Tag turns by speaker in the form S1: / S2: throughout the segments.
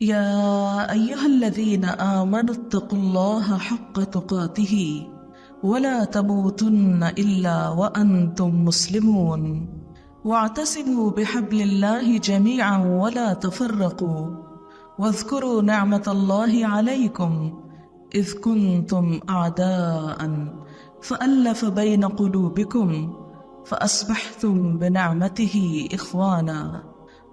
S1: يا أيها الذين آمنوا اتقوا الله حق تقاته ولا تموتن إلا وأنتم مسلمون واعتصموا بحبل الله جميعا ولا تفرقوا واذكروا نعمة الله عليكم إذ كنتم أعداء فألف بين قلوبكم فأصبحتم بنعمته إخوانا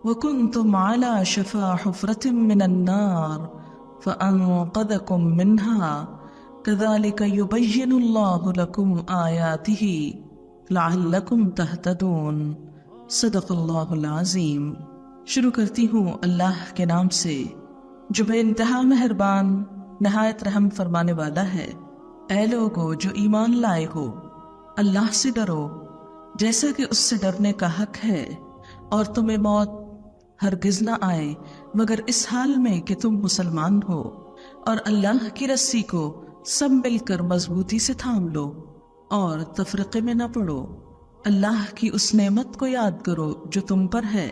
S1: وكنتم على شفا حفرة من النار فأنقذكم منها كذلك يبين الله لكم آياته لعلكم تهتدون صدق اللہ العظیم۔ شروع کرتی ہوں اللہ کے نام سے جو بے انتہا مہربان نہایت رحم فرمانے والا ہے۔ اے لوگو جو ایمان لائے ہو، اللہ سے ڈرو جیسا کہ اس سے ڈرنے کا حق ہے، اور تمہیں موت ہرگز نہ آئے مگر اس حال میں کہ تم مسلمان ہو، اور اللہ کی رسی کو سب مل کر مضبوطی سے تھام لو اور تفرقے میں نہ پڑو۔ اللہ کی اس نعمت کو یاد کرو جو تم پر ہے۔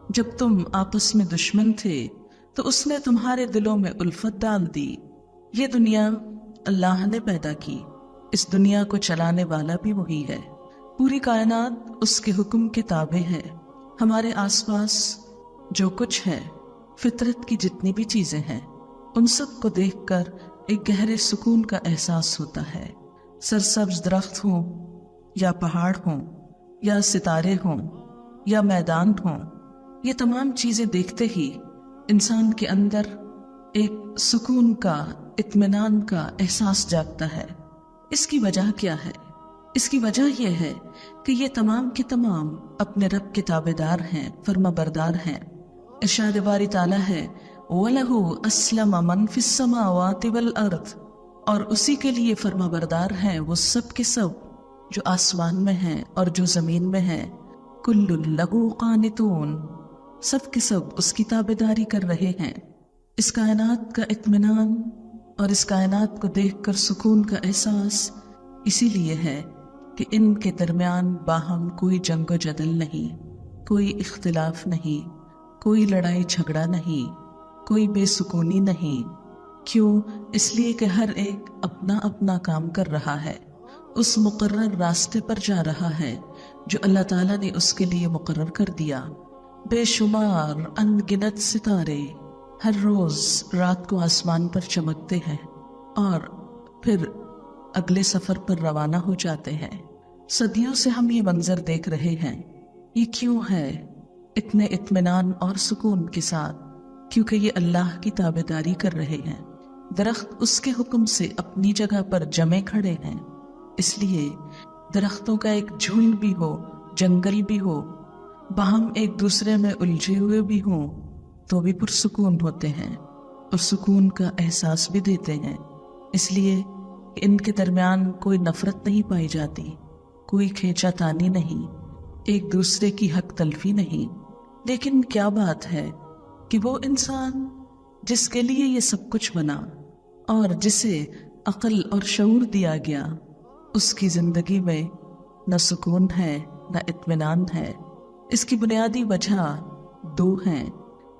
S1: جب تم آپس میں دشمن تھے تو اس نے تمہارے دلوں میں الفت ڈال دی۔ یہ دنیا اللہ نے پیدا کی، اس دنیا کو چلانے والا بھی وہی ہے۔ پوری کائنات اس کے حکم کے تابع ہے۔ ہمارے آس پاس جو کچھ ہے، فطرت کی جتنی بھی چیزیں ہیں، ان سب کو دیکھ کر ایک گہرے سکون کا احساس ہوتا ہے۔ سرسبز درخت ہوں یا پہاڑ ہوں یا ستارے ہوں یا میدان ہوں، یہ تمام چیزیں دیکھتے ہی انسان کے اندر ایک سکون کا، اطمینان کا احساس جاگتا ہے۔ اس کی وجہ کیا ہے؟ اس کی وجہ یہ ہے کہ یہ تمام کے تمام اپنے رب کے تابعدار ہیں، فرما بردار ہیں۔ ارشاد باری تعالیٰ ہے وَلَهُ أَسْلَمَ مَنْ فِي السَّمَاوَاتِ وَالْأَرْضِ، اور اسی کے لیے فرما بردار ہیں وہ سب کے سب جو آسمان میں ہیں اور جو زمین میں ہیں۔ كُلٌّ لَهُ قَانِتُونَ، سب کے سب اس کی تابعداری کر رہے ہیں۔ اس کائنات کا اطمینان اور اس کائنات کو دیکھ کر سکون کا احساس اسی لیے ہے کہ ان کے درمیان باہم کوئی جنگ و جدل نہیں، کوئی اختلاف نہیں، کوئی لڑائی جھگڑا نہیں، کوئی بے سکونی نہیں۔ کیوں؟ اس لیے کہ ہر ایک اپنا اپنا کام کر رہا ہے، اس مقرر راستے پر جا رہا ہے جو اللہ تعالیٰ نے اس کے لیے مقرر کر دیا۔ بے شمار ان گنت ستارے ہر روز رات کو آسمان پر چمکتے ہیں اور پھر اگلے سفر پر روانہ ہو جاتے ہیں۔ صدیوں سے ہم یہ منظر دیکھ رہے ہیں۔ یہ کیوں ہے اتنے اطمینان اور سکون کے ساتھ؟ کیونکہ یہ اللہ کی تابعداری کر رہے ہیں۔ درخت اس کے حکم سے اپنی جگہ پر جمے کھڑے ہیں، اس لیے درختوں کا ایک جھنڈ بھی ہو، جنگل بھی ہو، باہم ایک دوسرے میں الجھے ہوئے بھی ہوں تو بھی پرسکون ہوتے ہیں اور سکون کا احساس بھی دیتے ہیں۔ اس لیے کہ ان کے درمیان کوئی نفرت نہیں پائی جاتی، کوئی کھینچا تانی نہیں، ایک دوسرے کی حق تلفی نہیں۔ لیکن کیا بات ہے کہ وہ انسان جس کے لیے یہ سب کچھ بنا اور جسے عقل اور شعور دیا گیا، اس کی زندگی میں نہ سکون ہے نہ اطمینان ہے۔ اس کی بنیادی وجہ دو ہیں۔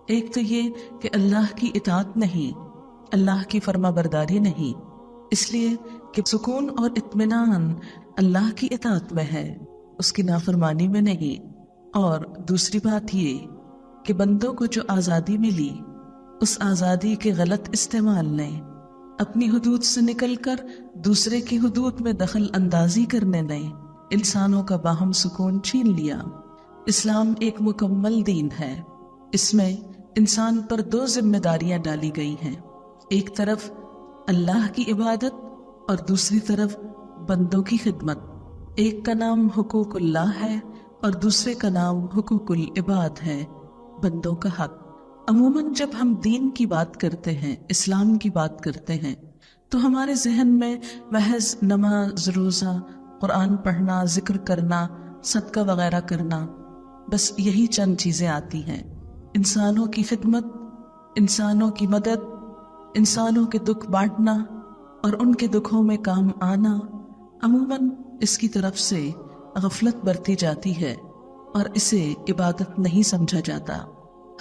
S1: ایک تو یہ کہ اللہ کی اطاعت نہیں، اللہ کی فرما برداری نہیں، اس لیے کہ سکون اور اطمینان اللہ کی اطاعت میں ہے، اس کی نافرمانی میں نہیں۔ اور دوسری بات یہ کہ بندوں کو جو آزادی ملی، اس آزادی کے غلط استعمال نے اپنی حدود سے نکل کر دوسرے کی حدود میں دخل اندازی کرنے نے انسانوں کا باہم سکون چھین لیا۔ اسلام ایک مکمل دین ہے، اس میں انسان پر دو ذمہ داریاں ڈالی گئی ہیں، ایک طرف اللہ کی عبادت اور دوسری طرف بندوں کی خدمت۔ ایک کا نام حقوق اللہ ہے اور دوسرے کا نام حقوق العباد ہے، بندوں کا حق۔ عموماً جب ہم دین کی بات کرتے ہیں، اسلام کی بات کرتے ہیں، تو ہمارے ذہن میں محض نماز، روزہ، قرآن پڑھنا، ذکر کرنا، صدقہ وغیرہ کرنا، بس یہی چند چیزیں آتی ہیں۔ انسانوں کی خدمت، انسانوں کی مدد، انسانوں کے دکھ بانٹنا اور ان کے دکھوں میں کام آنا، عموماً اس کی طرف سے غفلت برتی جاتی ہے اور اسے عبادت نہیں سمجھا جاتا۔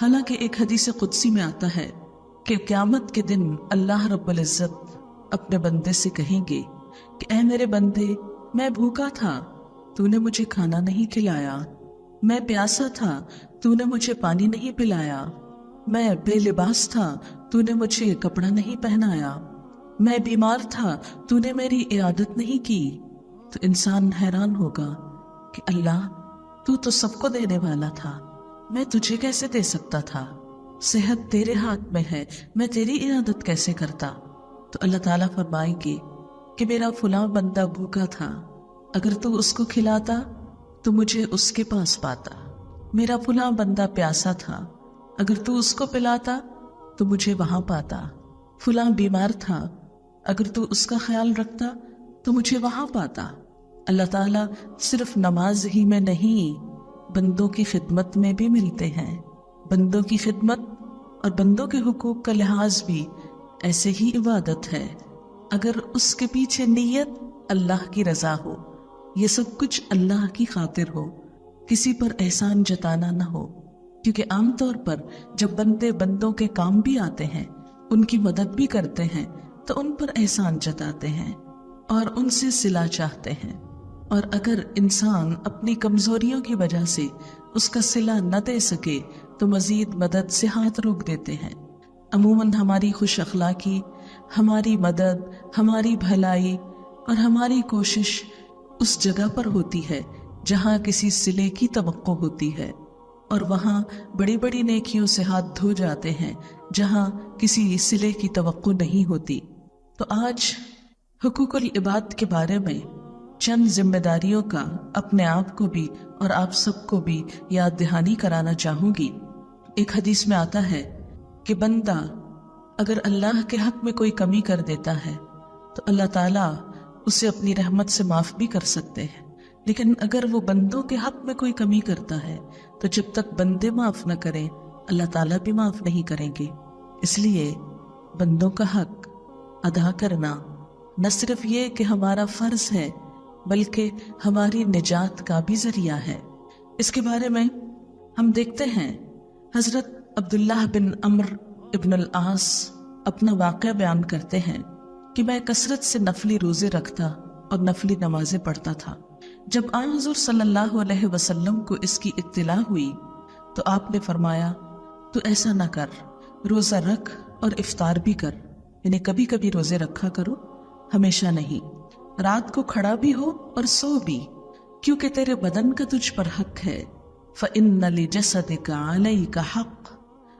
S1: حالانکہ ایک حدیث قدسی میں آتا ہے کہ قیامت کے دن اللہ رب العزت اپنے بندے سے کہیں گے کہ اے میرے بندے، میں بھوکا تھا، تو نے مجھے کھانا نہیں کھلایا، میں پیاسا تھا، تو نے مجھے پانی نہیں پلایا، میں بے لباس تھا، تو نے مجھے کپڑا نہیں پہنایا، میں بیمار تھا، تو نے میری عیادت نہیں کی۔ تو انسان حیران ہوگا کہ اللہ، تو سب کو دینے والا تھا، میں تجھے کیسے دے سکتا تھا؟ صحت تیرے ہاتھ میں ہے، میں تیری عیادت کیسے کرتا؟ تو اللہ تعالیٰ فرمائیں گے کہ میرا فلاں بندہ بھوکا تھا، اگر تو اس کو کھلاتا تو مجھے اس کے پاس پاتا۔ میرا فلاں بندہ پیاسا تھا، اگر تو اس کو پلاتا تو مجھے وہاں پاتا۔ فلاں بیمار تھا، اگر تو اس کا خیال رکھتا تو مجھے وہاں پاتا۔ اللہ تعالیٰ صرف نماز ہی میں نہیں، بندوں کی خدمت میں بھی ملتے ہیں۔ بندوں کی خدمت اور بندوں کے حقوق کا لحاظ بھی ایسے ہی عبادت ہے، اگر اس کے پیچھے نیت اللہ کی رضا ہو، یہ سب کچھ اللہ کی خاطر ہو، کسی پر احسان جتانا نہ ہو۔ کیونکہ عام طور پر جب بندے بندوں کے کام بھی آتے ہیں، ان کی مدد بھی کرتے ہیں، تو ان پر احسان جتاتے ہیں اور ان سے صلہ چاہتے ہیں، اور اگر انسان اپنی کمزوریوں کی وجہ سے اس کا صلہ نہ دے سکے تو مزید مدد سے ہاتھ روک دیتے ہیں۔ عموماً ہماری خوش اخلاقی، ہماری مدد، ہماری بھلائی اور ہماری کوشش اس جگہ پر ہوتی ہے جہاں کسی صلے کی توقع ہوتی ہے، اور وہاں بڑی بڑی نیکیوں سے ہاتھ دھو جاتے ہیں جہاں کسی صلے کی توقع نہیں ہوتی۔ تو آج حقوق العباد کے بارے میں چند ذمہ داریوں کا اپنے آپ کو بھی اور آپ سب کو بھی یاد دہانی کرانا چاہوں گی۔ ایک حدیث میں آتا ہے کہ بندہ اگر اللہ کے حق میں کوئی کمی کر دیتا ہے تو اللہ تعالیٰ اسے اپنی رحمت سے معاف بھی کر سکتے ہیں، لیکن اگر وہ بندوں کے حق میں کوئی کمی کرتا ہے تو جب تک بندے معاف نہ کریں اللہ تعالیٰ بھی معاف نہیں کریں گے۔ اس لیے بندوں کا حق ادا کرنا نہ صرف یہ کہ ہمارا فرض ہے بلکہ ہماری نجات کا بھی ذریعہ ہے۔ اس کے بارے میں ہم دیکھتے ہیں حضرت عبداللہ بن عمرو ابن العاص اپنا واقعہ بیان کرتے ہیں کہ میں کثرت سے نفلی روزے رکھتا اور نفلی نمازیں پڑھتا تھا۔ جب آن حضور صلی اللہ علیہ وسلم کو اس کی اطلاع ہوئی تو آپ نے فرمایا تو ایسا نہ کر، روزہ رکھ اور افطار بھی کر، یعنی کبھی کبھی روزے رکھا کرو، ہمیشہ نہیں۔ رات کو کھڑا بھی ہو اور سو بھی، کیونکہ تیرے بدن کا تجھ پر حق ہے۔ فَإِنَّ لِجَسَدِكَ عَلَيْكَ حَقٌّ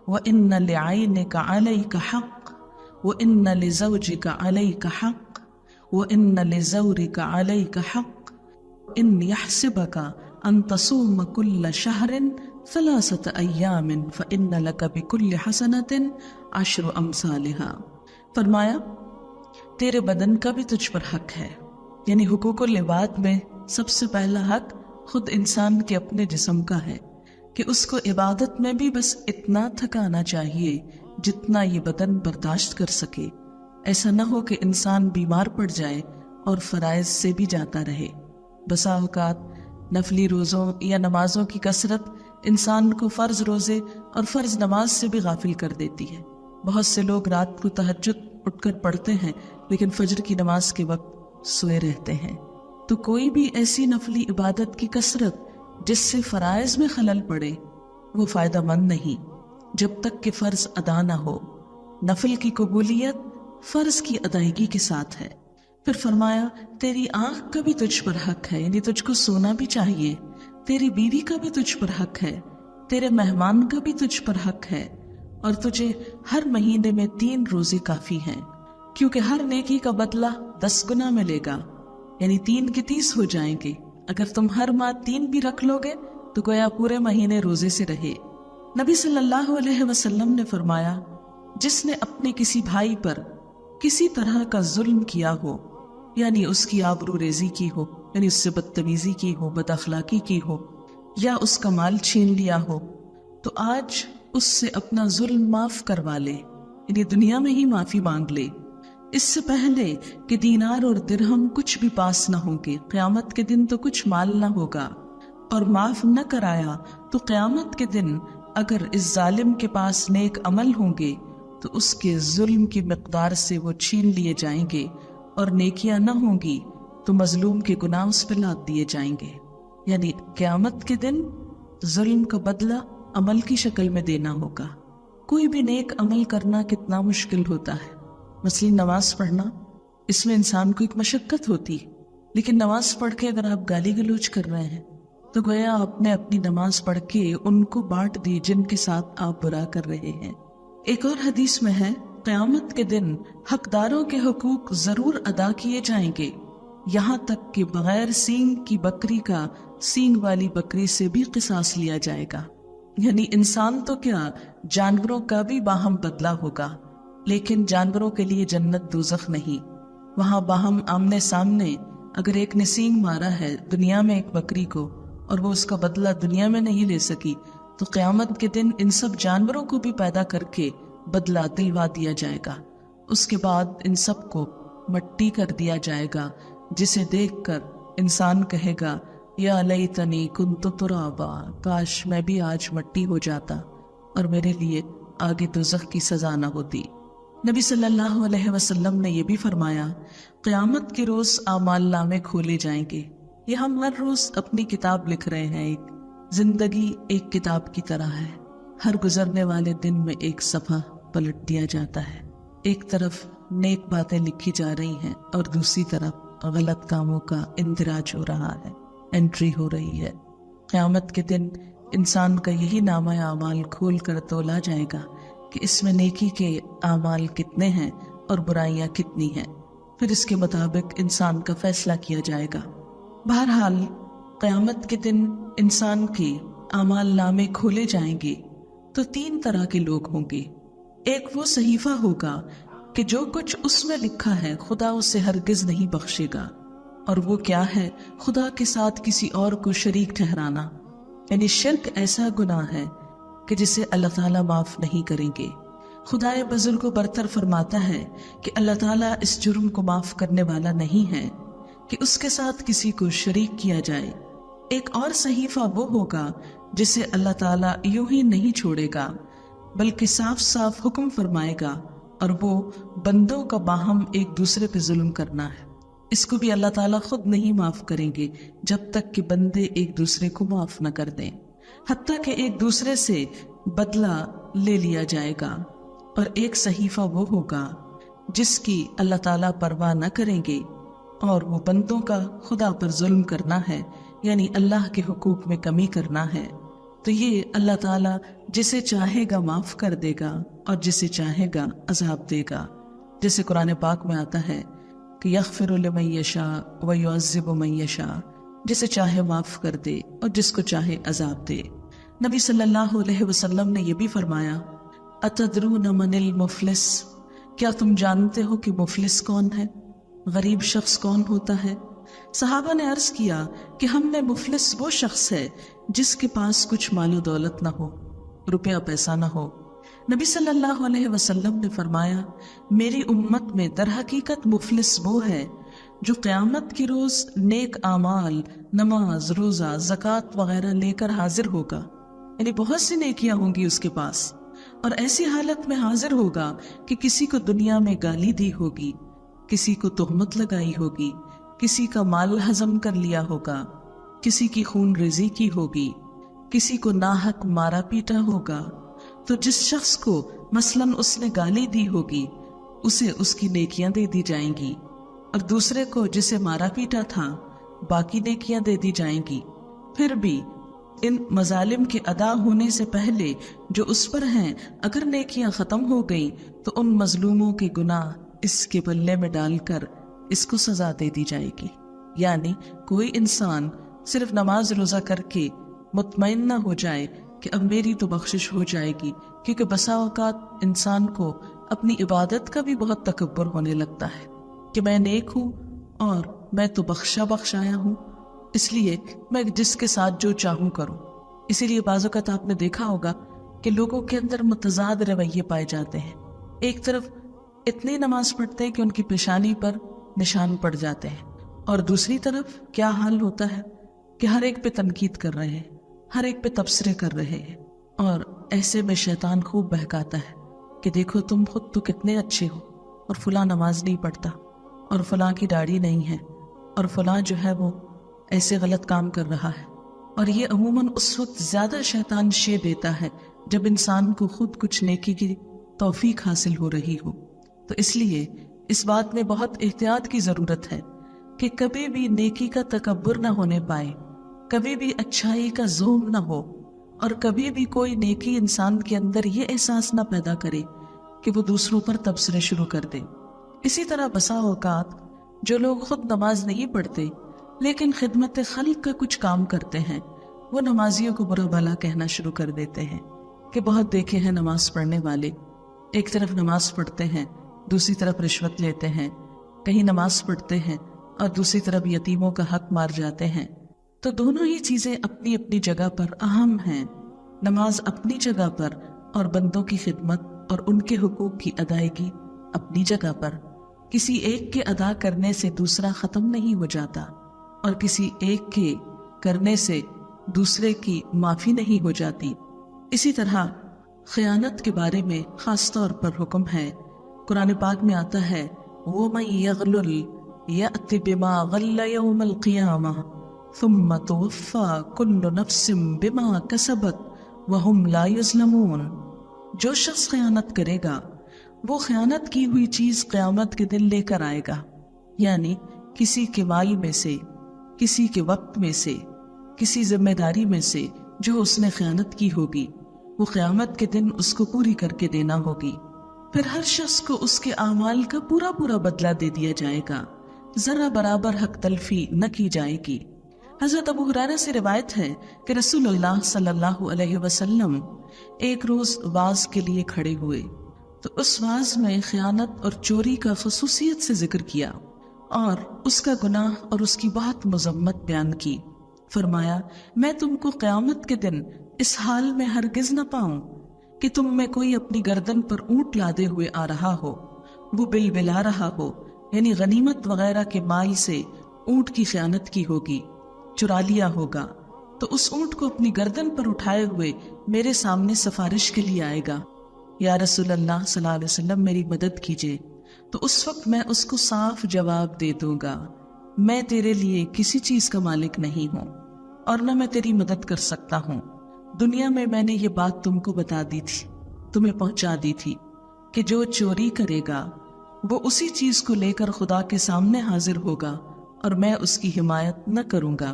S1: وَإِنَّ لِعَيْنِكَ عَلَيْكَ حَقٌّ وَإِنَّ لِزَوْجِكَ عَلَيْكَ حَقٌّ وَإِنَّ لِزَوْرِكَ عَلَيْكَ حَقٌّ إِنْ يَحْسِبَكَ أَن تَصُومَ كُلَّ شَهْرٍ 3 أَيَّامٍ فَإِنَّ لَكَ بِكُلِّ حَسَنَةٍ 10 أَمْثَالِهَا۔ فرمایا تیرے بدن کا بھی تجھ پر حق ہے، یعنی حقوق العباد میں سب سے پہلا حق خود انسان کے اپنے جسم کا ہے کہ اس کو عبادت میں بھی بس اتنا تھکانا چاہیے جتنا یہ بدن برداشت کر سکے۔ ایسا نہ ہو کہ انسان بیمار پڑ جائے اور فرائض سے بھی جاتا رہے۔ بسا اوقات نفلی روزوں یا نمازوں کی کثرت انسان کو فرض روزے اور فرض نماز سے بھی غافل کر دیتی ہے۔ بہت سے لوگ رات کو تہجد اٹھ کر پڑھتے ہیں لیکن فجر کی نماز کے وقت سوئے رہتے ہیں۔ تو کوئی بھی ایسی نفلی عبادت کی کثرت جس سے فرائض میں خلل پڑے وہ فائدہ مند نہیں جب تک کہ فرض ادا نہ ہو۔ نفل کی قبولیت فرض کی ادائیگی کے ساتھ ہے۔ پھر فرمایا تیری آنکھ کا بھی تجھ پر حق ہے، یعنی تجھ کو سونا بھی چاہیے، تیری بیوی کا بھی تجھ پر حق ہے، تیرے مہمان کا بھی تجھ پر حق ہے، اور تجھے ہر مہینے میں 3 روزے کافی ہیں، کیونکہ ہر نیکی کا بدلہ 10 گنا ملے گا، یعنی 3 کے 30 ہو جائیں گے۔ اگر تم ہر ماہ 3 بھی رکھ لو گے تو گویا پورے مہینے روزے سے رہے۔ نبی صلی اللہ علیہ وسلم نے فرمایا جس نے اپنے کسی بھائی پر کسی طرح کا ظلم کیا ہو، یعنی اس کی آبرو ریزی کی ہو، یعنی اس سے بدتمیزی کی ہو، بد اخلاقی کی ہو، یا اس کا مال چھین لیا ہو، تو آج اس سے اپنا ظلم معاف کروا لے، یعنی دنیا میں ہی معافی مانگ لے، اس سے پہلے کہ دینار اور درہم کچھ بھی پاس نہ ہوں گے۔ قیامت کے دن تو کچھ مال نہ ہوگا، اور معاف نہ کرایا تو قیامت کے دن اگر اس ظالم کے پاس نیک عمل ہوں گے تو اس کے ظلم کی مقدار سے وہ چھین لیے جائیں گے، اور نیکیاں نہ ہوں گی تو مظلوم کے گناہ اس پہ لاد دیے جائیں گے۔ یعنی قیامت کے دن ظلم کا بدلہ عمل کی شکل میں دینا ہوگا۔ کوئی بھی نیک عمل کرنا کتنا مشکل ہوتا ہے، مثلا نماز پڑھنا، اس میں انسان کو ایک مشقت ہوتی، لیکن نماز پڑھ کے اگر آپ گالی گلوچ کر رہے ہیں تو گویا آپ نے اپنی نماز پڑھ کے ان کو بانٹ دی جن کے ساتھ آپ برا کر رہے ہیں۔ ایک اور حدیث میں ہے، قیامت کے دن حقداروں کے حقوق ضرور ادا کیے جائیں گے، یہاں تک کہ بغیر سینگ کی بکری کا سینگ والی بکری سے بھی قصاص لیا جائے گا۔ یعنی انسان تو کیا، جانوروں کا بھی باہم بدلہ ہوگا، لیکن جانوروں کے لیے جنت دوزخ نہیں، وہاں باہم آمنے سامنے۔ اگر ایک نے سینگ مارا ہے دنیا میں ایک بکری کو اور وہ اس کا بدلہ دنیا میں نہیں لے سکی، تو قیامت کے دن ان سب جانوروں کو بھی پیدا کر کے بدلہ دلوا دیا جائے گا۔ اس کے بعد ان سب کو مٹی کر دیا جائے گا، جسے دیکھ کر انسان کہے گا یا لیتنی کنت ترابا، کاش میں بھی آج مٹی ہو جاتا اور میرے لیے آگے دوزخ کی سزا نہ ہوتی۔ نبی صلی اللہ علیہ وسلم نے یہ بھی فرمایا، قیامت کے روز اعمال نامے کھولے جائیں گے۔ یہ ہم ہر روز اپنی کتاب لکھ رہے ہیں، ایک زندگی ایک کتاب کی طرح ہے، ہر گزرنے والے دن میں ایک صفحہ پلٹ دیا جاتا ہے، ایک طرف نیک باتیں لکھی جا رہی ہیں اور دوسری طرف غلط کاموں کا اندراج ہو رہا ہے، انٹری ہو رہی ہے۔ قیامت کے دن انسان کا یہی نامہ اعمال کھول کر تولا جائے گا کہ اس میں نیکی کے اعمال کتنے ہیں اور برائیاں کتنی ہیں، پھر اس کے مطابق انسان کا فیصلہ کیا جائے گا۔ بہرحال قیامت کے دن انسان کے اعمال نامے کھولے جائیں گے تو تین طرح کے لوگ ہوں گے۔ ایک وہ صحیفہ ہوگا کہ جو کچھ اس میں لکھا ہے خدا اسے ہرگز نہیں بخشے گا، اور وہ کیا ہے؟ خدا کے ساتھ کسی اور کو شریک ٹھہرانا، یعنی شرک ایسا گناہ ہے کہ جسے اللہ تعالیٰ معاف نہیں کریں گے۔ خدائے بزرگ کو برتر فرماتا ہے کہ اللہ تعالیٰ اس جرم کو معاف کرنے والا نہیں ہے کہ اس کے ساتھ کسی کو شریک کیا جائے۔ ایک اور صحیفہ وہ ہوگا جسے اللہ تعالیٰ یوں ہی نہیں چھوڑے گا، بلکہ صاف صاف حکم فرمائے گا، اور وہ بندوں کا باہم ایک دوسرے پہ ظلم کرنا ہے۔ اس کو بھی اللہ تعالیٰ خود نہیں معاف کریں گے جب تک کہ بندے ایک دوسرے کو معاف نہ کر دیں، حتیٰ کہ ایک دوسرے سے بدلہ لے لیا جائے گا۔ اور ایک صحیفہ وہ ہوگا جس کی اللہ تعالیٰ پرواہ نہ کریں گے، اور وہ بندوں کا خدا پر ظلم کرنا ہے، یعنی اللہ کے حقوق میں کمی کرنا ہے۔ تو یہ اللہ تعالیٰ جسے چاہے گا معاف کر دے گا اور جسے چاہے گا عذاب دے گا، جیسے قرآن پاک میں آتا ہے کہ یغفر لمن یشاء ویعذب من یشاء، جسے چاہے معاف کر دے اور جس کو چاہے عذاب دے۔ نبی صلی اللہ علیہ وسلم نے یہ بھی فرمایا، اتدرون من المفلس، کیا تم جانتے ہو کہ مفلس کون ہے؟ غریب شخص کون ہوتا ہے؟ صحابہ نے عرض کیا کہ ہم نے مفلس وہ شخص ہے جس کے پاس کچھ مال و دولت نہ ہو، روپیہ پیسہ نہ ہو۔ نبی صلی اللہ علیہ وسلم نے فرمایا، میری امت میں در حقیقت مفلس وہ ہے جو قیامت کی روز نیک اعمال، نماز، روزہ، زکوٰۃ وغیرہ لے کر حاضر ہوگا، یعنی بہت سی نیکیاں ہوں گی اس کے پاس، اور ایسی حالت میں حاضر ہوگا کہ کسی کو دنیا میں گالی دی ہوگی، کسی کو تہمت لگائی ہوگی، کسی کا مال ہضم کر لیا ہوگا، کسی کی خون ریزی کی ہوگی، کسی کو ناحق مارا پیٹا ہوگا۔ تو جس شخص کو مثلاً اس نے گالی دی ہوگی اسے اس کی نیکیاں دے دی جائیں گی، اور دوسرے کو جسے مارا پیٹا تھا باقی نیکیاں دے دی جائیں گی۔ پھر بھی ان مظالم کے ادا ہونے سے پہلے جو اس پر ہیں اگر نیکیاں ختم ہو گئیں تو ان مظلوموں کے گناہ اس کے بلے میں ڈال کر اس کو سزا دے دی جائے گی۔ یعنی کوئی انسان صرف نماز روزہ کر کے مطمئن نہ ہو جائے کہ اب میری تو بخشش ہو جائے گی، کیونکہ بسا اوقات انسان کو اپنی عبادت کا بھی بہت تکبر ہونے لگتا ہے کہ میں نیک ہوں اور میں تو بخشایا ہوں، اس لیے میں جس کے ساتھ جو چاہوں کروں۔ اسی لیے بعض اوقات آپ نے دیکھا ہوگا کہ لوگوں کے اندر متضاد رویے پائے جاتے ہیں، ایک طرف اتنی نماز پڑھتے ہیں کہ ان کی پیشانی پر نشان پڑ جاتے ہیں، اور دوسری طرف کیا حال ہوتا ہے کہ ہر ایک پہ تنقید کر رہے ہیں، ہر ایک پہ تبصرے کر رہے ہیں، اور ایسے میں شیطان خوب بہکاتا ہے کہ دیکھو تم خود تو کتنے اچھے ہو، اور فلاں نماز نہیں پڑھتا، اور فلاں کی داڑھی نہیں ہے، اور فلاں جو ہے وہ ایسے غلط کام کر رہا ہے۔ اور یہ عموماً اس وقت زیادہ شیطان شے دیتا ہے جب انسان کو خود کچھ نیکی کی توفیق حاصل ہو رہی ہو۔ تو اس لیے اس بات میں بہت احتیاط کی ضرورت ہے کہ کبھی بھی نیکی کا تکبر نہ ہونے پائے، کبھی بھی اچھائی کا زوم نہ ہو، اور کبھی بھی کوئی نیکی انسان کے اندر یہ احساس نہ پیدا کرے کہ وہ دوسروں پر تبصرے شروع کر دے۔ اسی طرح بسا اوقات جو لوگ خود نماز نہیں پڑھتے لیکن خدمت خلق کا کچھ کام کرتے ہیں، وہ نمازیوں کو برا بھلا کہنا شروع کر دیتے ہیں کہ بہت دیکھے ہیں نماز پڑھنے والے، ایک طرف نماز پڑھتے ہیں، دوسری طرف رشوت لیتے ہیں، کہیں نماز پڑھتے ہیں اور دوسری طرف یتیموں کا حق مار جاتے ہیں۔ تو دونوں ہی چیزیں اپنی اپنی جگہ پر اہم ہیں، نماز اپنی جگہ پر اور بندوں کی خدمت اور ان کے حقوق کی ادائیگی اپنی جگہ پر۔ کسی ایک کے ادا کرنے سے دوسرا ختم نہیں ہو جاتا، اور کسی ایک کے کرنے سے دوسرے کی معافی نہیں ہو جاتی۔ اسی طرح خیانت کے بارے میں خاص طور پر حکم ہے۔ قرآن پاک میں آتا ہے وَمَن يَغْلُلْ يَأْتِ بِمَا غَلَّ يَوْمَ الْقِيَامَةِ ثُمَّ تُوَفَّى كُلُّ نَفْسٍ بِمَا كَسَبَتْ وَهُمْ لَا يُظْلَمُونَ۔ جو شخص خیانت کرے گا وہ خیانت کی ہوئی چیز قیامت کے دن لے کر آئے گا، یعنی کسی کے مال میں سے، کسی کے وقت میں سے، کسی ذمہ داری میں سے جو اس نے خیانت کی ہوگی، وہ قیامت کے دن اس کو پوری کر کے دینا ہوگی۔ پھر ہر شخص کو اس کے اعمال کا پورا پورا بدلہ دے دیا جائے گا، ذرا برابر حق تلفی نہ کی جائے گی۔ حضرت ابو ہریرہ سے روایت ہے کہ رسول اللہ صلی اللہ علیہ وسلم ایک روز واعظ کے لیے کھڑے ہوئے تو اس واعظ میں خیانت اور چوری کا خصوصیت سے ذکر کیا اور اس کا گناہ اور اس کی بہت مذمت بیان کی۔ فرمایا میں تم کو قیامت کے دن اس حال میں ہرگز نہ پاؤں کہ تم میں کوئی اپنی گردن پر اونٹ لادے ہوئے آ رہا ہو، وہ بل بلا رہا ہو، یعنی غنیمت وغیرہ کے مال سے اونٹ کی خیانت کی ہوگی، چرا لیا ہوگا، تو اس اونٹ کو اپنی گردن پر اٹھائے ہوئے میرے سامنے سفارش کے لیے آئے گا، یا رسول اللہ صلی اللہ علیہ وسلم میری مدد کیجئے۔ تو اس وقت میں اس کو صاف جواب دے دوں گا میں تیرے لیے کسی چیز کا مالک نہیں ہوں اور نہ میں تیری مدد کر سکتا ہوں۔ دنیا میں میں نے یہ بات تم کو بتا دی تھی، تمہیں پہنچا دی تھی کہ جو چوری کرے گا وہ اسی چیز کو لے کر خدا کے سامنے حاضر ہوگا اور میں اس کی حمایت نہ کروں گا،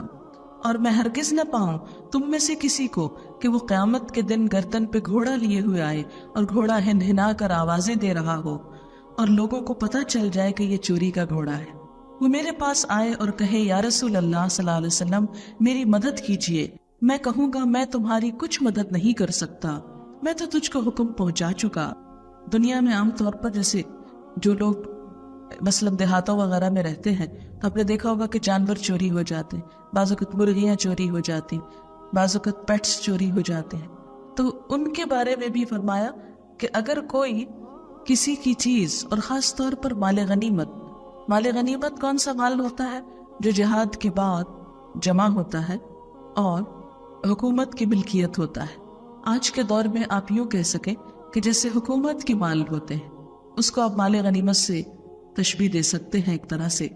S1: اور میں ہرگز نہ پاؤں تم میں سے کسی کو کہ وہ قیامت کے دن گردن پہ گھوڑا لیے ہوئے آئے اور گھوڑا ہنہنا کر آوازیں دے رہا ہو اور لوگوں کو پتہ چل جائے کہ یہ چوری کا گھوڑا ہے، وہ میرے پاس آئے اور کہے یا رسول اللہ صلی اللہ علیہ وسلم میری مدد کیجئے۔ میں کہوں گا میں تمہاری کچھ مدد نہیں کر سکتا، میں تو تجھ کو حکم پہنچا چکا۔ دنیا میں عام طور پر جیسے جو لوگ مثلا دیہاتوں وغیرہ میں رہتے ہیں تو آپ نے دیکھا ہوگا کہ جانور چوری ہو جاتے ہیں، بعض اوقات مرغیاں چوری ہو جاتی، بعض اوقات پیٹس چوری ہو جاتے ہیں۔ تو ان کے بارے میں بھی فرمایا کہ اگر کوئی کسی کی چیز، اور خاص طور پر مال غنیمت کون سا مال ہوتا ہے جو جہاد کے بعد جمع ہوتا ہے اور حکومت کی ملکیت ہوتا ہے۔ آج کے دور میں آپ یوں کہہ سکیں کہ جیسے حکومت کے مال ہوتے ہیں، اس کو آپ مال غنیمت سے تشبیہ دے سکتے ہیں ایک طرح سے،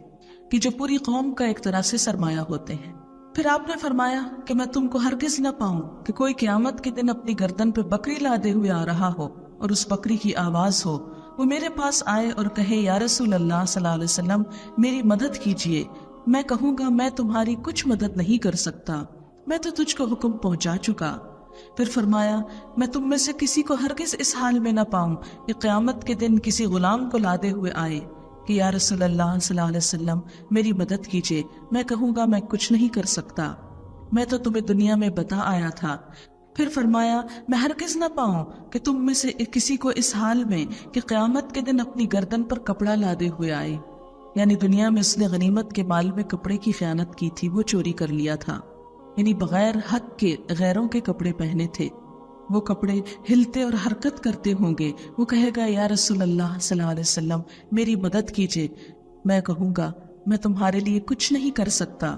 S1: کہ جو پوری قوم کا ایک طرح سے سرمایہ ہوتے ہیں۔ پھر آپ نے فرمایا کہ میں تم کو ہرگز نہ پاؤں کہ کوئی قیامت کے دن اپنی گردن پہ بکری لادے ہوئے آ رہا ہو اور اس بکری کی آواز ہو، وہ میرے پاس آئے اور کہے یا رسول اللہ صلی اللہ علیہ وسلم میری مدد کیجئے۔ میں کہوں گا میں تمہاری کچھ مدد نہیں کر سکتا، میں تو تجھ کو حکم پہنچا چکا۔ پھر فرمایا میں تم میں سے کسی کو ہرگز اس حال میں نہ پاؤں کہ قیامت کے دن کسی غلام کو لادے ہوئے آئے کہ یا رسول اللہ صلی اللہ علیہ وسلم میری مدد کیجئے۔ میں کہوں گا میں کچھ نہیں کر سکتا، میں تو تمہیں دنیا میں بتا آیا تھا۔ پھر فرمایا میں ہرگز نہ پاؤں کہ تم میں سے کسی کو اس حال میں کہ قیامت کے دن اپنی گردن پر کپڑا لادے ہوئے آئے، یعنی دنیا میں اس نے غنیمت کے مال میں کپڑے کی خیانت کی تھی، وہ چوری کر لیا تھا، یعنی بغیر حق کے غیروں کے کپڑے پہنے تھے، وہ کپڑے ہلتے اور حرکت کرتے ہوں گے، وہ کہے گا یا رسول اللہ صلی اللہ علیہ وسلم میری مدد کیجئے۔ میں کہوں گا میں تمہارے لیے کچھ نہیں کر سکتا،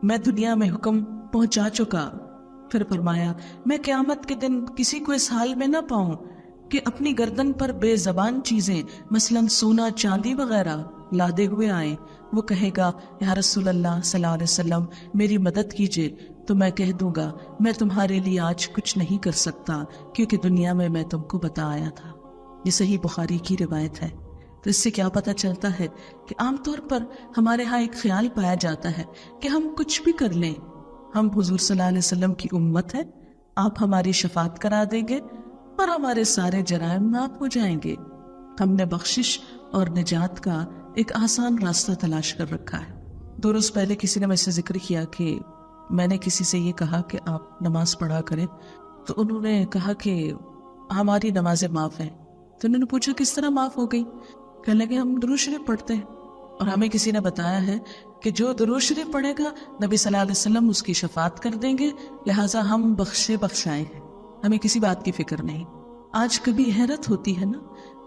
S1: میں دنیا میں حکم پہنچا چکا۔ پھر فرمایا میں قیامت کے دن کسی کو اس حال میں نہ پاؤں کہ اپنی گردن پر بے زبان چیزیں مثلاً سونا چاندی وغیرہ لادے ہوئے آئیں، وہ کہے گا یا رسول اللہ صلی اللہ علیہ وسلم میری مدد کیجیے، تو میں کہہ دوں گا میں تمہارے لیے آج کچھ نہیں کر سکتا، کیونکہ دنیا میں تم کو بتا آیا تھا۔ یہ صحیح بخاری کی روایت ہے۔ تو اس سے کیا پتہ چلتا ہے کہ عام طور پر ہمارے ہاں ایک خیال پایا جاتا ہے کہ ہم کچھ بھی کر لیں، ہم حضور صلی اللہ علیہ وسلم کی امت ہے، آپ ہماری شفاعت کرا دیں گے اور ہمارے سارے جرائم معاف ہو جائیں گے۔ ہم نے بخشش اور نجات کا ایک آسان راستہ تلاش کر رکھا ہے۔ 2 روز پہلے کسی نے مجھ سے ذکر کیا کہ میں نے کسی سے یہ کہا کہ آپ نماز پڑھا کریں، تو انہوں نے کہا کہ ہماری نمازیں معاف ہیں۔ تو انہوں نے پوچھا کس طرح معاف ہو گئی؟ کہنے لگے ہم درود شریف پڑھتے ہیں، اور ہمیں کسی نے بتایا ہے کہ جو درود شریف پڑھے گا نبی صلی اللہ علیہ وسلم اس کی شفاعت کر دیں گے، لہٰذا ہم بخشائے ہیں، ہمیں کسی بات کی فکر نہیں۔ آج کبھی حیرت ہوتی ہے نا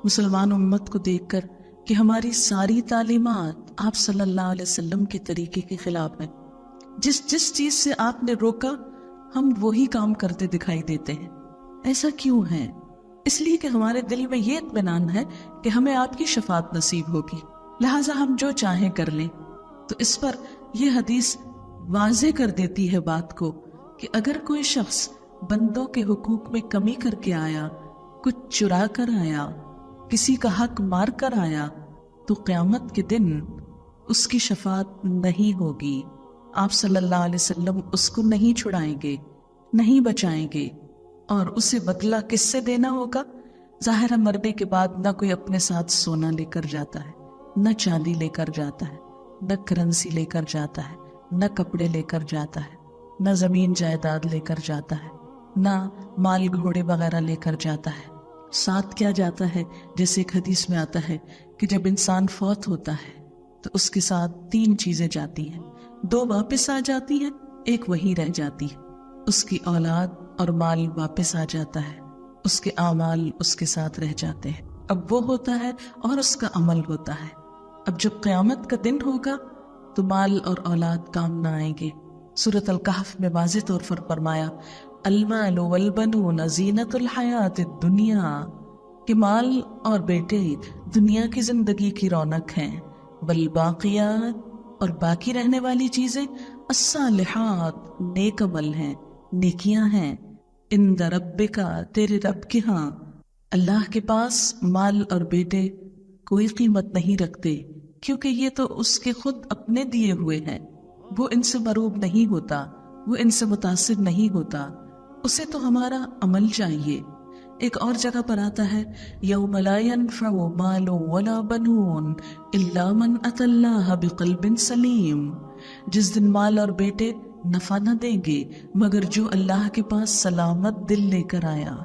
S1: مسلمان امت کو دیکھ کر کہ ہماری ساری تعلیمات آپ صلی اللہ علیہ وسلم کے طریقے کے خلاف ہیں۔ جس چیز سے آپ نے روکا ہم وہی کام کرتے دکھائی دیتے ہیں۔ ایسا کیوں ہے؟ اس لیے کہ ہمارے دل میں یہ اطمینان ہے کہ ہمیں آپ کی شفاعت نصیب ہوگی، لہٰذا ہم جو چاہیں کر لیں۔ تو اس پر یہ حدیث واضح کر دیتی ہے بات کو کہ اگر کوئی شخص بندوں کے حقوق میں کمی کر کے آیا، کچھ چرا کر آیا، کسی کا حق مار کر آیا، تو قیامت کے دن اس کی شفاعت نہیں ہوگی۔ آپ صلی اللہ علیہ وسلم اس کو نہیں چھڑائیں گے، نہیں بچائیں گے، اور اسے بدلہ کس سے دینا ہوگا؟ ظاہر ہے مرنے کے بعد نہ کوئی اپنے ساتھ سونا لے کر جاتا ہے، نہ چاندی لے کر جاتا ہے، نہ کرنسی لے کر جاتا ہے، نہ کپڑے لے کر جاتا ہے، نہ زمین جائیداد لے کر جاتا ہے، نہ مال گھوڑے وغیرہ لے کر جاتا ہے۔ ساتھ کیا جاتا ہے؟ جیسے ایک حدیث میں آتا ہے کہ جب انسان فوت ہوتا ہے تو اس کے ساتھ 3 چیزیں جاتی ہیں، 2 واپس آ جاتی ہیں، 1 وہی رہ جاتی ہے۔ اس کی اولاد اور مال واپس آ جاتا ہے، اس کے اعمال اس کے ساتھ رہ جاتے ہیں۔ اب وہ ہوتا ہے اور اس کا عمل ہوتا ہے۔ اب جب قیامت کا دن ہوگا تو مال اور اولاد کام نہ آئیں گے۔ سورۃ الکہف میں واضح طور پر فرمایا المال والبنون زینت الحیات الدنیا، کہ مال اور بیٹے دنیا کی زندگی کی رونق ہیں، والباقیات، اور باقی رہنے والی چیزیں الصالحات، نیک عمل ہیں، نیکیاں ہیں، عند ربک، تیرے رب کے ہاں۔ اللہ کے پاس مال اور بیٹے کوئی قیمت نہیں رکھتے، کیونکہ یہ تو اس کے خود اپنے دیے ہوئے ہیں، وہ ان سے مروب نہیں ہوتا، وہ ان سے متاثر نہیں ہوتا، اسے تو ہمارا عمل چاہیے۔ ایک اور جگہ پر آتا ہے یوم لا ينفع مال ولا بنون الا من اتى اللہ بقلب سلیم، جس دن مال اور بیٹے نفع نہ دیں گے مگر جو اللہ کے پاس سلامت دل لے کر آیا۔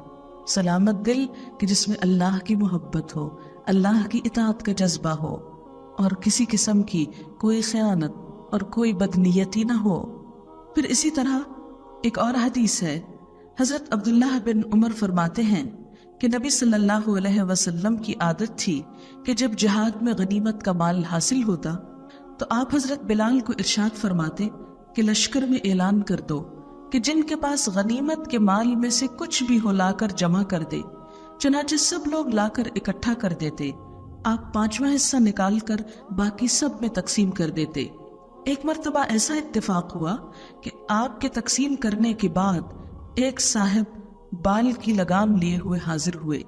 S1: سلامت دل کہ جس میں اللہ کی محبت ہو، اللہ کی اطاعت کا جذبہ ہو، اور کسی قسم کی کوئی خیانت اور کوئی بدنیتی نہ ہو۔ پھر اسی طرح ایک اور حدیث ہے، حضرت عبداللہ بن عمر فرماتے ہیں کہ نبی صلی اللہ علیہ وسلم کی عادت تھی کہ جب جہاد میں غنیمت کا مال حاصل ہوتا تو آپ حضرت بلال کو ارشاد فرماتے کہ لشکر میں اعلان کر دو کہ جن کے پاس غنیمت کے مال میں سے کچھ بھی ہو لا کر جمع کر دے۔ چنانچہ سب لوگ لا کر اکٹھا کر دیتے، آپ 5واں حصہ نکال کر باقی سب میں تقسیم کر دیتے۔ ایک مرتبہ ایسا اتفاق ہوا کہ آپ کے تقسیم کرنے کے بعد ایک صاحب بال کی لگام لیے ہوئے حاضر ہوئے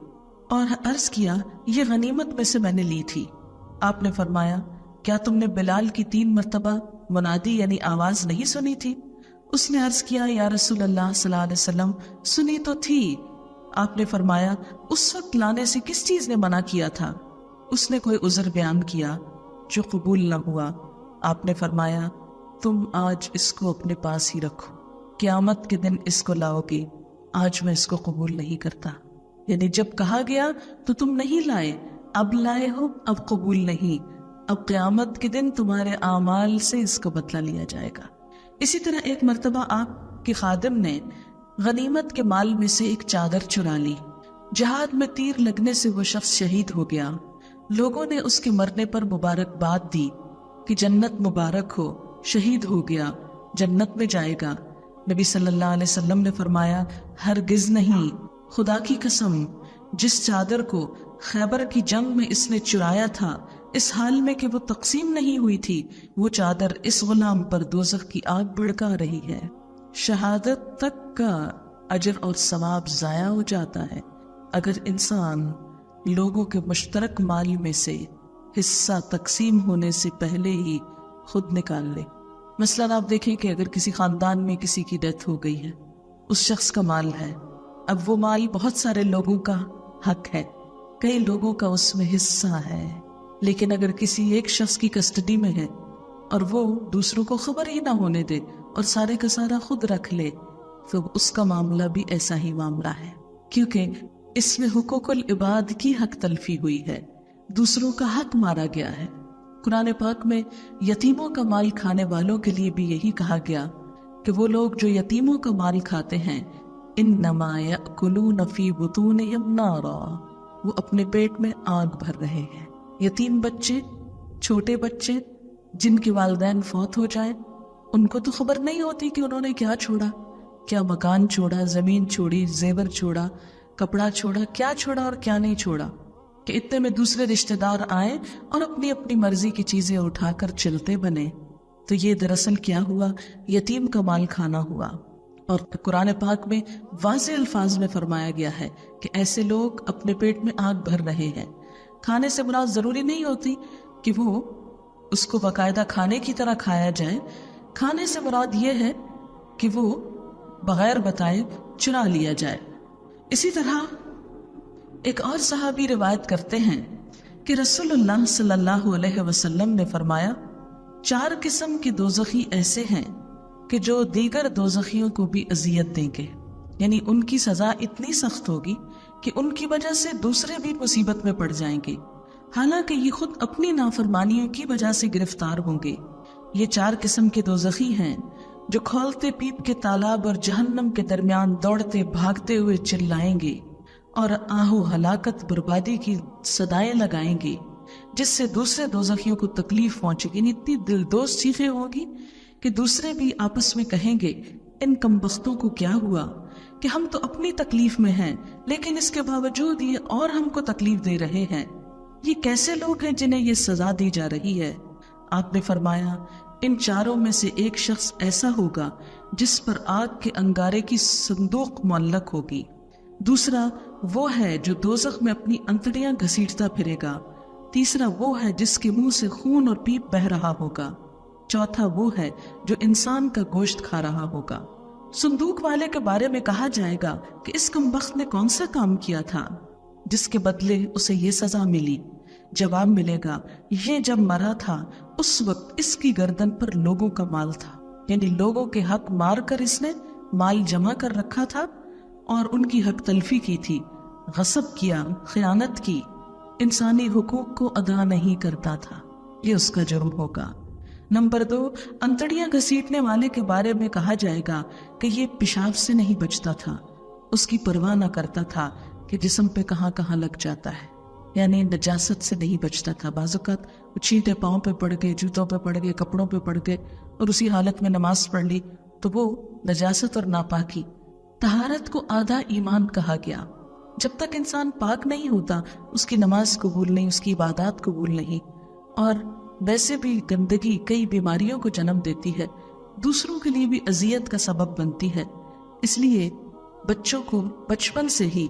S1: اور عرض کیا یہ غنیمت میں سے میں نے لی تھی۔ آپ نے فرمایا کیا تم نے بلال کی 3 مرتبہ منادی یعنی آواز نہیں سنی تھی؟ اس نے عرض کیا یا رسول اللہ صلی اللہ علیہ وسلم سنی تو تھی۔ آپ نے فرمایا اس وقت لانے سے کس چیز نے منع کیا تھا؟ اس نے کوئی عذر بیان کیا جو قبول نہ ہوا۔ آپ نے فرمایا تم آج اس کو اپنے پاس ہی رکھو، قیامت کے دن اس کو لاؤ گے، آج میں اس کو قبول نہیں کرتا۔ یعنی جب کہا گیا تو تم نہیں لائے، اب لائے ہو، اب قبول نہیں، اب قیامت کے دن تمہارے اعمال سے اس کو بدلہ لیا جائے گا۔ اسی طرح ایک مرتبہ آپ کے خادم نے غنیمت کے مال میں سے ایک چادر چرا لی۔ جہاد میں تیر لگنے سے وہ شخص شہید ہو گیا۔ لوگوں نے اس کے مرنے پر مبارکباد دی کہ جنت مبارک ہو، شہید ہو گیا، جنت میں جائے گا۔ نبی صلی اللہ علیہ وسلم نے فرمایا ہرگز نہیں، خدا کی قسم جس چادر کو خیبر کی جنگ میں اس نے چرایا تھا، اس حال میں کہ وہ تقسیم نہیں ہوئی تھی، وہ چادر اس غلام پر دوزخ کی آگ بھڑکا رہی ہے۔ شہادت تک کا اجر اور ثواب ضائع ہو جاتا ہے اگر انسان لوگوں کے مشترک مال میں سے حصہ تقسیم ہونے سے پہلے ہی خود نکال لے۔ مثلاً آپ دیکھیں کہ اگر کسی خاندان میں کسی کی ڈیتھ ہو گئی ہے، اس شخص کا مال ہے، اب وہ مال بہت سارے لوگوں کا حق ہے، کئی لوگوں کا اس میں حصہ ہے، لیکن اگر کسی ایک شخص کی کسٹڈی میں ہے اور وہ دوسروں کو خبر ہی نہ ہونے دے اور سارے کا سارا خود رکھ لے، تو اس کا معاملہ بھی ایسا ہی معاملہ ہے، کیونکہ اس میں حقوق العباد کی حق تلفی ہوئی ہے، دوسروں کا حق مارا گیا ہے۔ قرآن پاک میں یتیموں کا مال کھانے والوں کے لیے بھی یہی کہا گیا کہ وہ لوگ جو یتیموں کا مال کھاتے ہیں انما یأکلون فی بطونہم نارا، وہ اپنے پیٹ میں آگ بھر رہے ہیں۔ یتیم بچے، چھوٹے بچے جن کے والدین فوت ہو جائیں، ان کو تو خبر نہیں ہوتی کہ انہوں نے کیا چھوڑا، کیا مکان چھوڑا، زمین چھوڑی، زیور چھوڑا، کپڑا چھوڑا، کیا چھوڑا اور کیا نہیں چھوڑا، کہ اتنے میں دوسرے رشتہ دار آئیں اور اپنی اپنی مرضی کی چیزیں اٹھا کر چلتے بنے۔ تو یہ دراصل کیا ہوا؟ یتیم کا مال کھانا ہوا۔ اور قرآن پاک میں واضح الفاظ میں فرمایا گیا ہے کہ ایسے لوگ اپنے پیٹ میں آگ بھر رہے ہیں۔ کھانے سے مراد ضروری نہیں ہوتی کہ وہ اس کو باقاعدہ کھانے کی طرح کھایا جائے، کھانے سے مراد یہ ہے کہ وہ بغیر بتائے چرا لیا جائے۔ اسی طرح ایک اور صحابی روایت کرتے ہیں کہ رسول اللہ صلی اللہ علیہ وسلم نے فرمایا، 4 قسم کے دوزخی ایسے ہیں کہ جو دیگر دوزخیوں کو بھی اذیت دیں گے، یعنی ان کی سزا اتنی سخت ہوگی کہ ان کی وجہ سے دوسرے بھی مصیبت میں پڑ جائیں گے، حالانکہ یہ خود اپنی نافرمانیوں کی وجہ سے گرفتار ہوں گے۔ یہ 4 قسم کے دوزخی ہیں جو کھولتے پیپ کے تالاب اور جہنم کے درمیان دوڑتے بھاگتے ہوئے چلائیں گے اور آہو ہلاکت بربادی کی صدائیں لگائیں گے، جس سے دوسرے دوزخیوں کو تکلیف پہنچے گی۔ اتنی دلدوز چیخیں ہوگی کہ دوسرے بھی آپس میں کہیں گے ان کمبختوں کو کیا ہوا کہ ہم تو اپنی تکلیف میں ہیں لیکن اس کے باوجود یہ اور ہم کو تکلیف دے رہے ہیں، یہ کیسے لوگ ہیں جنہیں یہ سزا دی جا رہی ہے؟ آپ نے فرمایا ان 4 میں سے ایک شخص ایسا ہوگا جس پر آگ کے انگارے کی صندوق معلق ہوگی، دوسرا وہ ہے جو دوزخ میں اپنی انتڑیاں گھسیٹتا پھرے گا، تیسرا وہ ہے جس کے منہ سے خون اور پیپ بہہ رہا ہوگا، چوتھا وہ ہے جو انسان کا گوشت کھا رہا ہوگا۔ صندوق والے کے بارے میں کہا جائے گا کہ اس کمبخت نے کون سا کام کیا تھا جس کے بدلے اسے یہ سزا ملی؟ جواب ملے گا یہ جب مرا تھا اس وقت اس کی گردن پر لوگوں کا مال تھا، یعنی لوگوں کے حق مار کر اس نے مال جمع کر رکھا تھا اور ان کی حق تلفی کی تھی، غصب کیا، خیانت کی، انسانی حقوق کو ادا نہیں کرتا تھا، یہ اس کا جرم ہوگا۔ نمبر 2، انتڑیاں گھسیٹنے والے کے بارے میں کہا جائے گا کہ یہ پیشاب سے نہیں بچتا تھا، اس کی پرواہ نہ کرتا تھا کہ جسم پہ کہاں کہاں لگ جاتا ہے، یعنی نجاست سے نہیں بچتا تھا۔ بعض اوقات چھینٹے پاؤں پہ پڑ گئے، جوتوں پہ پڑ گئے، کپڑوں پہ پڑ گئے اور اسی حالت میں نماز پڑھ لی تو وہ نجاست اور ناپاکی۔ طہارت کو آدھا ایمان کہا گیا، جب تک انسان پاک نہیں ہوتا اس کی نماز قبول نہیں، اس کی عبادات قبول نہیں، اور ویسے بھی گندگی کئی بیماریوں کو جنم دیتی ہے، دوسروں کے لیے بھی اذیت کا سبب بنتی ہے۔ اس لیے بچوں کو بچپن سے ہی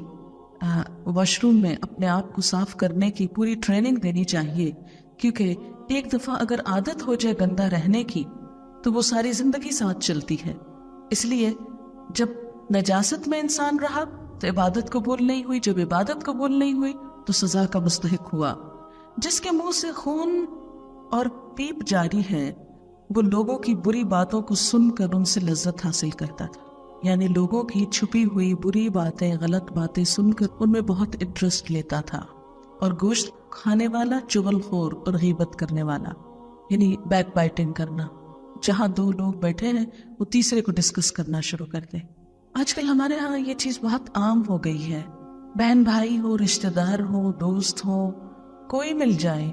S1: واش روم میں اپنے آپ کو صاف کرنے کی پوری ٹریننگ دینی چاہیے، کیونکہ ایک دفعہ اگر عادت ہو جائے گندا رہنے کی تو وہ ساری زندگی ساتھ چلتی ہے۔ اس لیے جب نجاست میں انسان رہا تو عبادت قبول نہیں ہوئی، جب عبادت قبول نہیں ہوئی تو سزا کا مستحق ہوا۔ جس کے منہ سے خون اور پیپ جاری ہے وہ لوگوں کی بری باتوں کو سن کر ان سے لذت حاصل کرتا تھا، یعنی لوگوں کی چھپی ہوئی بری باتیں، غلط باتیں سن کر ان میں بہت انٹرسٹ لیتا تھا۔ اور گوشت کھانے والا چغل خور اور غیبت کرنے والا، یعنی بیک بائٹنگ کرنا، جہاں 2 لوگ بیٹھے ہیں وہ تیسرے کو ڈسکس کرنا شروع کر دیں۔ آج کل ہمارے ہاں یہ چیز بہت عام ہو گئی ہے، بہن بھائی ہو، رشتہ دار ہو، دوست ہو، کوئی مل جائے،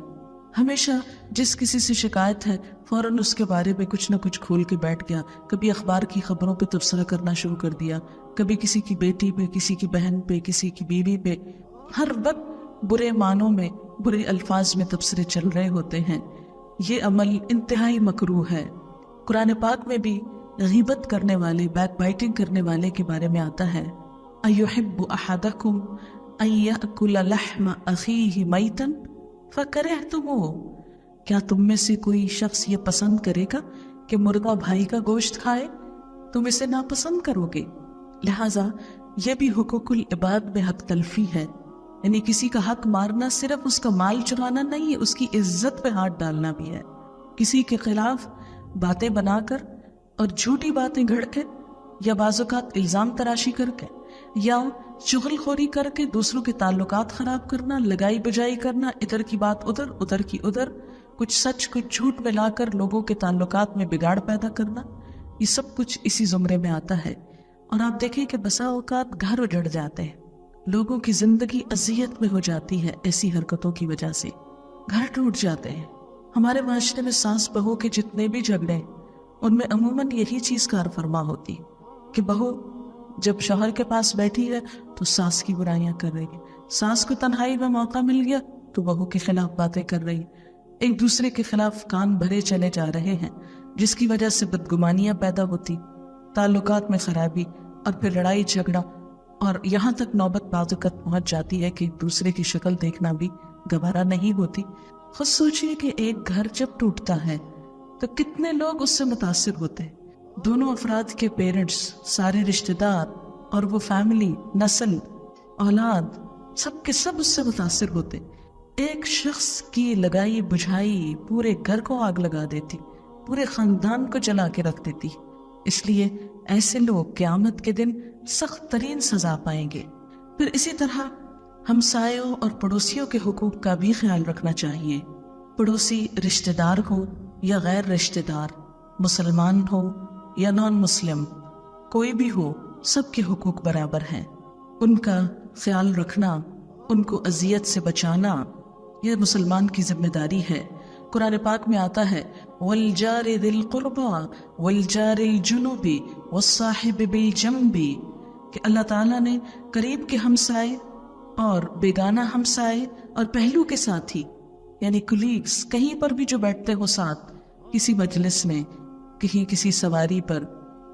S1: ہمیشہ جس کسی سے شکایت ہے فوراً اس کے بارے میں کچھ نہ کچھ کھول کے بیٹھ گیا، کبھی اخبار کی خبروں پہ تبصرہ کرنا شروع کر دیا، کبھی کسی کی بیٹی پہ، کسی کی بہن پہ، کسی کی بیوی پہ، ہر وقت برے معنوں میں برے الفاظ میں تبصرے چل رہے ہوتے ہیں، یہ عمل انتہائی مکروہ ہے۔ قرآن پاک میں بھی غیبت کرنے والے، بیک بائٹنگ کرنے والے کے بارے میں آتا ہے اَيُحِبُّ أَحَدَكُمْ أَن يَأْكُلَ لَحْمَ أَخِيهِ مَيْتًا فَكَرِهْتُمُوهُ، کیا تم میں سے کوئی شخص یہ پسند کرے گا کہ مردہ بھائی کا گوشت کھائے؟ تم اسے ناپسند کرو گے۔ لہٰذا یہ بھی حقوق العباد میں حق تلفی ہے، یعنی کسی کا حق مارنا صرف اس کا مال چرانا نہیں ہے، اس کی عزت پہ ہاتھ ڈالنا بھی ہے۔ کسی کے خلاف باتیں بنا کر اور جھوٹی باتیں گھڑ کے یا بعض اوقات الزام تراشی کر کے یا چغل خوری کر کے دوسروں کے تعلقات خراب کرنا، لگائی بجائی کرنا، ادھر کی بات ادھر، ادھر کی ادھر، کچھ سچ کچھ جھوٹ ملا کر لوگوں کے تعلقات میں بگاڑ پیدا کرنا، یہ سب کچھ اسی زمرے میں آتا ہے۔ اور آپ دیکھیں کہ بسا اوقات گھر اجڑ جاتے ہیں، لوگوں کی زندگی اذیت میں ہو جاتی ہے ایسی حرکتوں کی وجہ سے، گھر ٹوٹ جاتے ہیں۔ ہمارے معاشرے میں ساس بہو کے جتنے بھی جھگڑے ان میں عموماً یہی چیز کار فرما ہوتی کہ بہو جب شوہر کے پاس بیٹھی ہے تو ساس کی برائیاں کر رہی ہے، ساس کو تنہائی میں موقع مل گیا تو بہو کے خلاف باتیں کر رہی، ایک دوسرے کے خلاف کان بھرے چلے جا رہے ہیں، جس کی وجہ سے بدگمانیاں پیدا ہوتی، تعلقات میں خرابی، اور پھر لڑائی جھگڑا، اور یہاں تک نوبت بعض اوقات پہنچ جاتی ہے کہ ایک دوسرے کی شکل دیکھنا بھی گوارا نہیں ہوتی۔ خود سوچئے کہ ایک گھر جب ٹوٹتا ہے تو کتنے لوگ اس سے متاثر ہوتے ہیں، دونوں افراد کے پیرنٹس، سارے رشتہ دار اور وہ فیملی، نسل، اولاد، سب کے سب اس سے متاثر ہوتے۔ ایک شخص کی لگائی بجھائی پورے گھر کو آگ لگا دیتی، پورے خاندان کو جلا کے رکھ دیتی۔ اس لیے ایسے لوگ قیامت کے دن سخت ترین سزا پائیں گے۔ پھر اسی طرح ہمسایوں اور پڑوسیوں کے حقوق کا بھی خیال رکھنا چاہیے۔ پڑوسی رشتہ دار ہو یا غیر رشتہ دار، مسلمان ہو یا نان مسلم، کوئی بھی ہو، سب کے حقوق برابر ہیں۔ ان کا خیال رکھنا، ان کو اذیت سے بچانا، یہ مسلمان کی ذمہ داری ہے۔ قرآن پاک میں آتا ہے وَالْجَارِ ذِي الْقُرْبَى وَالْجَارِ الْجُنُبِ وَالصَّاحِبِ بِالْجَنْبِ، کہ اللہ تعالیٰ نے قریب کے ہمسائے اور بیگانہ ہمسائے اور پہلو کے ساتھی، یعنی کولیگز، کہیں پر بھی جو بیٹھتے ہو ساتھ، کسی مجلس میں، کہیں کسی سواری پر،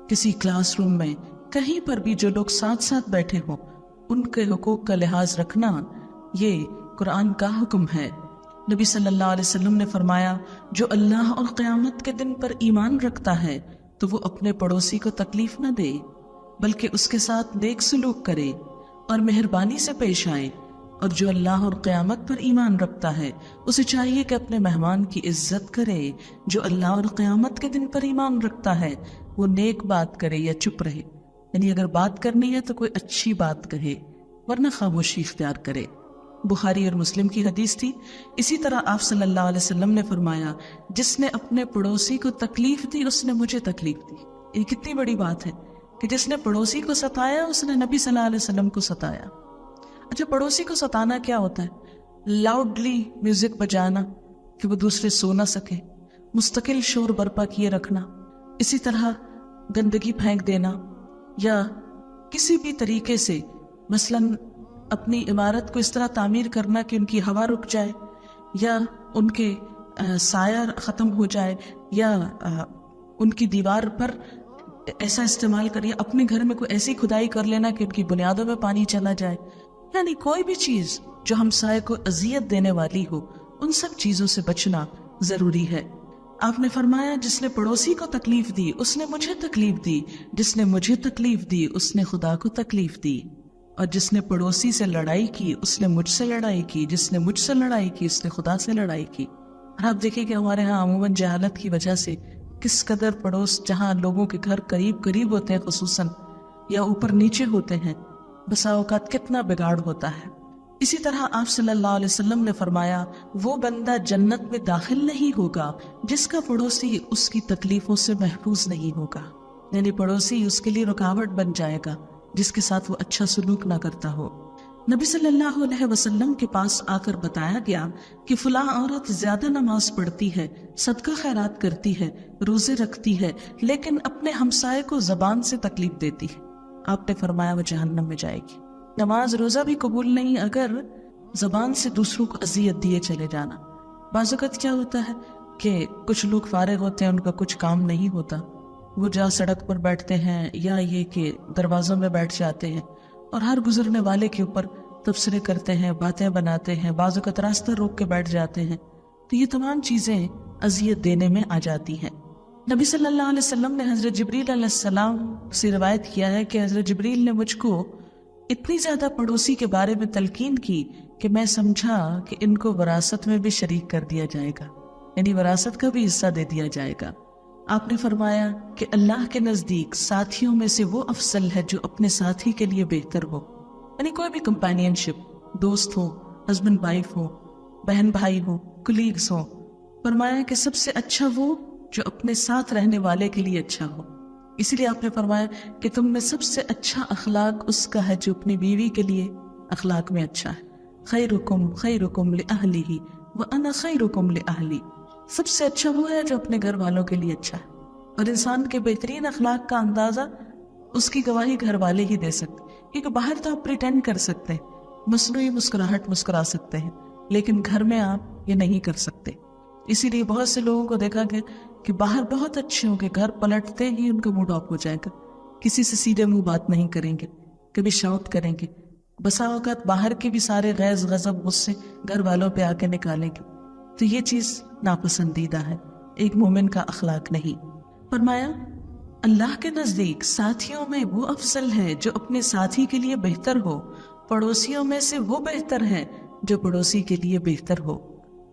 S1: کسی کلاس روم میں، کہیں پر بھی جو لوگ ساتھ ساتھ بیٹھے ہوں، ان کے حقوق کا لحاظ رکھنا یہ قرآن کا حکم ہے۔ نبی صلی اللہ علیہ وسلم نے فرمایا جو اللہ اور قیامت کے دن پر ایمان رکھتا ہے تو وہ اپنے پڑوسی کو تکلیف نہ دے، بلکہ اس کے ساتھ نیک سلوک کرے اور مہربانی سے پیش آئے، اور جو اللہ اور قیامت پر ایمان رکھتا ہے اسے چاہیے کہ اپنے مہمان کی عزت کرے۔ جو اللہ اور قیامت کے دن پر ایمان رکھتا ہے وہ نیک بات کرے یا چپ رہے، یعنی اگر بات کرنی ہے تو کوئی اچھی بات کہے ورنہ خاموشی اختیار کرے۔ بخاری اور مسلم کی حدیث تھی۔ اسی طرح آپ صلی اللہ علیہ وسلم نے فرمایا جس نے اپنے پڑوسی کو تکلیف دی اس نے مجھے تکلیف دی۔ یہ کتنی بڑی بات ہے کہ جس نے پڑوسی کو ستایا اس نے نبی صلی اللہ علیہ وسلم کو ستایا۔ اچھا، پڑوسی کو ستانا کیا ہوتا ہے؟ لاؤڈلی میوزک بجانا کہ وہ دوسرے سو نہ سکے، مستقل شور برپا کیے رکھنا، اسی طرح گندگی پھینک دینا، یا کسی بھی طریقے سے مثلاً اپنی عمارت کو اس طرح تعمیر کرنا کہ ان کی ہوا رک جائے، یا ان کے سایہ ختم ہو جائے، یا ان کی دیوار پر ایسا استعمال کریے، اپنے گھر میں کوئی ایسی کھدائی کر لینا کہ ان کی بنیادوں میں پانی چلا جائے، یعنی کوئی بھی چیز جو ہمسائے کو اذیت دینے والی ہو، ان سب چیزوں سے بچنا ضروری ہے۔ آپ نے فرمایا جس نے پڑوسی کو تکلیف دی اس نے مجھے تکلیف دی، جس نے مجھے تکلیف دی اس نے خدا کو تکلیف دی، اور جس نے پڑوسی سے لڑائی کی اس نے مجھ سے لڑائی کی، جس نے مجھ سے لڑائی کی اس نے خدا سے لڑائی کی۔ اور آپ دیکھیں کہ ہمارے ہاں عموماً جہالت کی وجہ سے کس قدر پڑوس، جہاں لوگوں کے گھر قریب قریب ہوتے ہیں خصوصاً، یا اوپر نیچے ہوتے ہیں، بسا اوقات کتنا بگاڑ ہوتا ہے۔ اسی طرح آپ صلی اللہ علیہ وسلم نے فرمایا وہ بندہ جنت میں داخل نہیں ہوگا جس کا پڑوسی اس کی تکلیفوں سے محفوظ نہیں ہوگا، یعنی پڑوسی اس کے لیے رکاوٹ بن جائے گا جس کے ساتھ وہ اچھا سلوک نہ کرتا ہو۔ نبی صلی اللہ علیہ وسلم کے پاس آ کر بتایا گیا کہ فلاں عورت زیادہ نماز پڑھتی ہے، صدقہ خیرات کرتی ہے، روزے رکھتی ہے، لیکن اپنے ہمسائے کو زبان سے تکلیف دیتی ہے۔ آپ نے فرمایا وہ جہنم میں جائے گی۔ نماز روزہ بھی قبول نہیں اگر زبان سے دوسروں کو اذیت دیے چلے جانا۔ بعض اوقات کیا ہوتا ہے کہ کچھ لوگ فارغ ہوتے ہیں، ان کا کچھ کام نہیں ہوتا، وہ جا سڑک پر بیٹھتے ہیں یا یہ کہ دروازوں میں بیٹھ جاتے ہیں اور ہر گزرنے والے کے اوپر تبصرے کرتے ہیں، باتیں بناتے ہیں، بعض اوقات راستہ روک کے بیٹھ جاتے ہیں، تو یہ تمام چیزیں اذیت دینے میں آ جاتی ہیں۔ نبی صلی اللہ علیہ وسلم نے حضرت جبریل علیہ السلام سے روایت کیا ہے کہ حضرت جبریل نے مجھ کو اتنی زیادہ پڑوسی کے بارے میں تلقین کی کہ میں سمجھا کہ ان کو وراثت میں بھی شریک کر دیا جائے گا، یعنی وراثت کا بھی حصہ دے دیا جائے گا۔ آپ نے فرمایا کہ اللہ کے نزدیک ساتھیوں میں سے وہ افضل ہے جو اپنے ساتھی کے لیے بہتر ہو، یعنی کوئی بھی کمپینین شپ، دوست ہو، ہسبینڈ وائف ہو، بہن بھائی ہو، کلیگز ہو، فرمایا کہ سب سے اچھا وہ جو اپنے ساتھ رہنے والے کے لیے اچھا ہو۔ اسی لیے آپ نے فرمایا کہ تم میں سب سے اچھا اخلاق اس کا ہے جو اپنی بیوی کے لیے اخلاق میں اچھا ہے۔ خیرکم خیرکم لأہلہ وأنا خیرکم لأہلی، سب سے اچھا وہ ہے جو اپنے گھر والوں کے لیے اچھا ہے، اور انسان کے بہترین اخلاق کا اندازہ اس کی گواہی گھر والے ہی دے سکتے، کیونکہ باہر تو آپ پریٹینڈ کر سکتے ہیں، مصنوعی مسکراہٹ مسکرا سکتے ہیں، لیکن گھر میں آپ یہ نہیں کر سکتے۔ اسی لیے بہت سے لوگوں کو دیکھا گیا کہ باہر بہت اچھے ہوں گے، گھر پلٹتے ہی ان کا موڈ آف ہو جائے گا، کسی سے سیدھے منہ بات نہیں کریں گے، کبھی شاؤٹ کریں گے، بسا اوقات باہر کے بھی سارے غیظ غضب غصے گھر والوں پہ آ کے نکالیں گے، تو یہ چیز ناپسندیدہ ہے، ایک مومن کا اخلاق نہیں۔ فرمایا اللہ کے نزدیک ساتھیوں میں وہ افضل ہے جو اپنے ساتھی کے لیے بہتر ہو، پڑوسیوں میں سے وہ بہتر ہے جو پڑوسی کے لیے بہتر ہو۔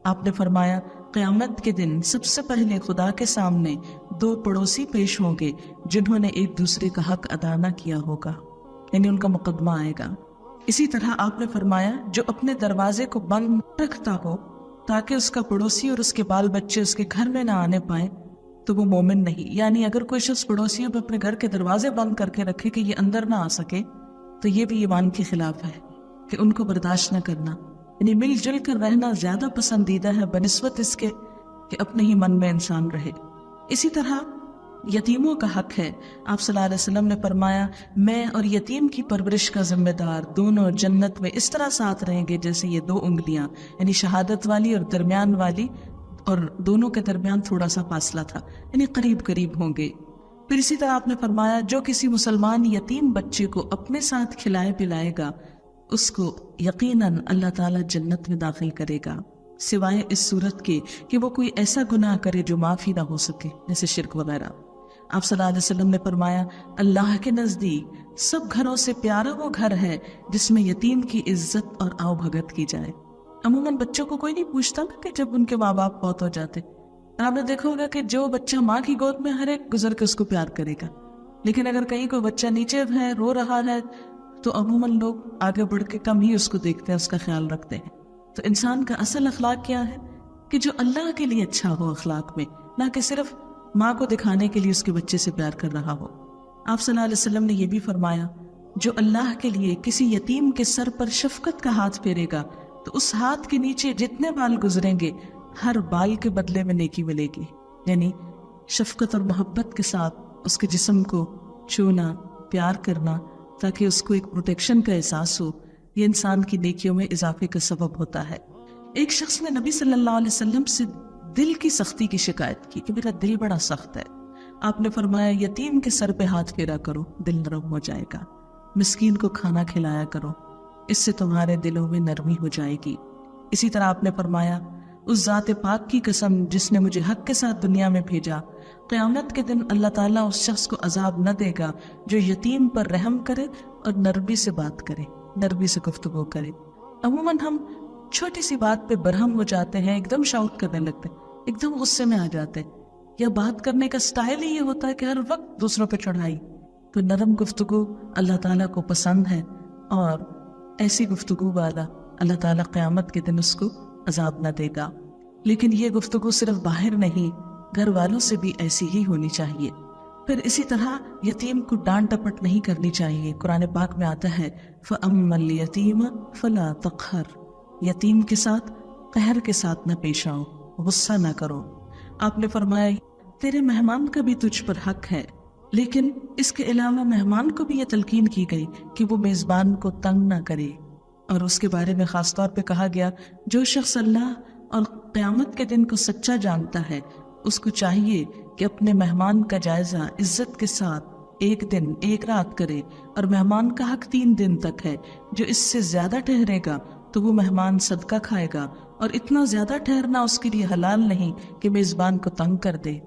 S1: آپ نے فرمایا قیامت کے دن سب سے پہلے خدا کے سامنے دو پڑوسی پیش ہوں گے جنہوں نے ایک دوسرے کا حق ادا نہ کیا ہوگا، یعنی ان کا مقدمہ آئے گا۔ اسی طرح آپ نے فرمایا جو اپنے دروازے کو بند رکھتا ہو تاکہ اس کا پڑوسی اور اس کے بال بچے اس کے گھر میں نہ آنے پائیں تو وہ مومن نہیں، یعنی اگر کوئی شخص پڑوسیوں پہ اپنے گھر کے دروازے بند کر کے رکھے کہ یہ اندر نہ آ سکے تو یہ بھی ایمان کے خلاف ہے کہ ان کو برداشت نہ کرنا، یعنی مل جل کر رہنا زیادہ پسندیدہ ہے بنسبت اس کے کہ اپنے ہی من میں انسان رہے۔ اسی طرح یتیموں کا حق ہے، آپ صلی اللہ علیہ وسلم نے فرمایا میں اور یتیم کی پرورش کا ذمہ دار دونوں جنت میں اس طرح ساتھ رہیں گے جیسے یہ دو انگلیاں، یعنی شہادت والی اور درمیان والی، اور دونوں کے درمیان تھوڑا سا فاصلہ تھا، یعنی قریب قریب ہوں گے۔ پھر اسی طرح آپ نے فرمایا جو کسی مسلمان یتیم بچے کو اپنے ساتھ کھلائے پلائے گا اس کو یقیناً اللہ تعالیٰ جنت میں داخل کرے گا، سوائے اس صورت کے کہ وہ کوئی ایسا گناہ کرے جو معافی نہ ہو سکے، جیسے شرک وغیرہ۔ آپ صلی اللہ علیہ وسلم نے فرمایا اللہ کے نزدیک سب گھروں سے پیارا وہ گھر ہے جس میں یتیم کی عزت اور آؤ بھگت کی جائے۔ عموماً بچوں کو کوئی نہیں پوچھتا نا کہ جب ان کے ماں باپ فوت ہو جاتے، آپ نے دیکھا ہوگا کہ جو بچہ ماں کی گود میں ہر ایک گزر کے اس کو پیار کرے گا، لیکن اگر کہیں کوئی بچہ نیچے ہے رو رہا ہے تو عموماً لوگ آگے بڑھ کے کم ہی اس کو دیکھتے ہیں، اس کا خیال رکھتے ہیں۔ تو انسان کا اصل اخلاق کیا ہے کہ جو اللہ کے لیے اچھا ہو اخلاق میں، نہ کہ صرف ماں کو دکھانے کے لیے اس کے بچے سے پیار کر رہا ہو۔ آپ صلی اللہ علیہ وسلم نے یہ بھی فرمایا جو اللہ کے لیے کسی یتیم کے سر پر شفقت کا ہاتھ پھیرے گا تو اس ہاتھ کے نیچے جتنے بال گزریں گے ہر بال کے بدلے میں نیکی ملے گی، یعنی شفقت اور محبت کے ساتھ اس کے جسم کو چھونا، پیار کرنا تاکہ اس کو ایک پروٹیکشن کا احساس ہو، یہ انسان کی نیکیوں میں اضافے کا سبب ہوتا ہے۔ ایک شخص نے نبی صلی اللہ علیہ وسلم سے دل کی سختی کی شکایت کی کہ میرا دل بڑا سخت ہے۔ آپ نے فرمایا یتیم کے سر پہ ہاتھ پھیرا کرو، دل نرم ہو جائے گا، مسکین کو کھانا کھلایا کرو، اس سے تمہارے دلوں میں نرمی ہو جائے گی۔ اسی طرح آپ نے فرمایا اس ذات پاک کی قسم جس نے مجھے حق کے ساتھ دنیا میں بھیجا، قیامت کے دن اللہ تعالیٰ اس شخص کو عذاب نہ دے گا جو یتیم پر رحم کرے اور نرمی سے بات کرے، نرمی سے گفتگو کرے۔ عموماً ہم چھوٹی سی بات پہ برہم ہو جاتے ہیں، ایک دم شاؤٹ کرنے لگتے ہیں، ایک دم غصے میں آ جاتے ہیں، یا بات کرنے کا سٹائل ہی یہ ہوتا ہے کہ ہر وقت دوسروں پہ چڑھائی۔ تو نرم گفتگو اللہ تعالیٰ کو پسند ہے، اور ایسی گفتگو والا اللہ تعالیٰ قیامت کے دن اس کو عذاب نہ دے گا۔ لیکن یہ گفتگو صرف باہر نہیں، گھر والوں سے بھی ایسی ہی ہونی چاہیے۔ پھر اسی طرح یتیم کو ڈانٹ ڈپٹ نہیں کرنی چاہیے۔ قرآن پاک میں آتا ہے فَأَمَّا الْيَتِيمَ فَلَا تَقْهَرْ، یتیم کے ساتھ قہر کے ساتھ نہ پیش آؤ، غصہ نہ کرو۔ آپ نے فرمایا تیرے مہمان کا بھی تجھ پر حق ہے، لیکن اس کے علاوہ مہمان کو بھی یہ تلقین کی گئی کہ وہ میزبان کو تنگ نہ کرے، اور اس کے بارے میں خاص طور پہ کہا گیا جو شخص اللہ اور قیامت کے دن کو سچا جانتا ہے اس کو چاہیے کہ اپنے مہمان کا جائزہ عزت کے ساتھ ایک دن ایک رات کرے، اور مہمان کا حق 3 دن تک ہے۔ جو اس سے زیادہ ٹھہرے گا تو وہ مہمان صدقہ کھائے گا، اور اتنا زیادہ ٹھہرنا اس کے لیے حلال نہیں کہ میزبان کو تنگ کر دے۔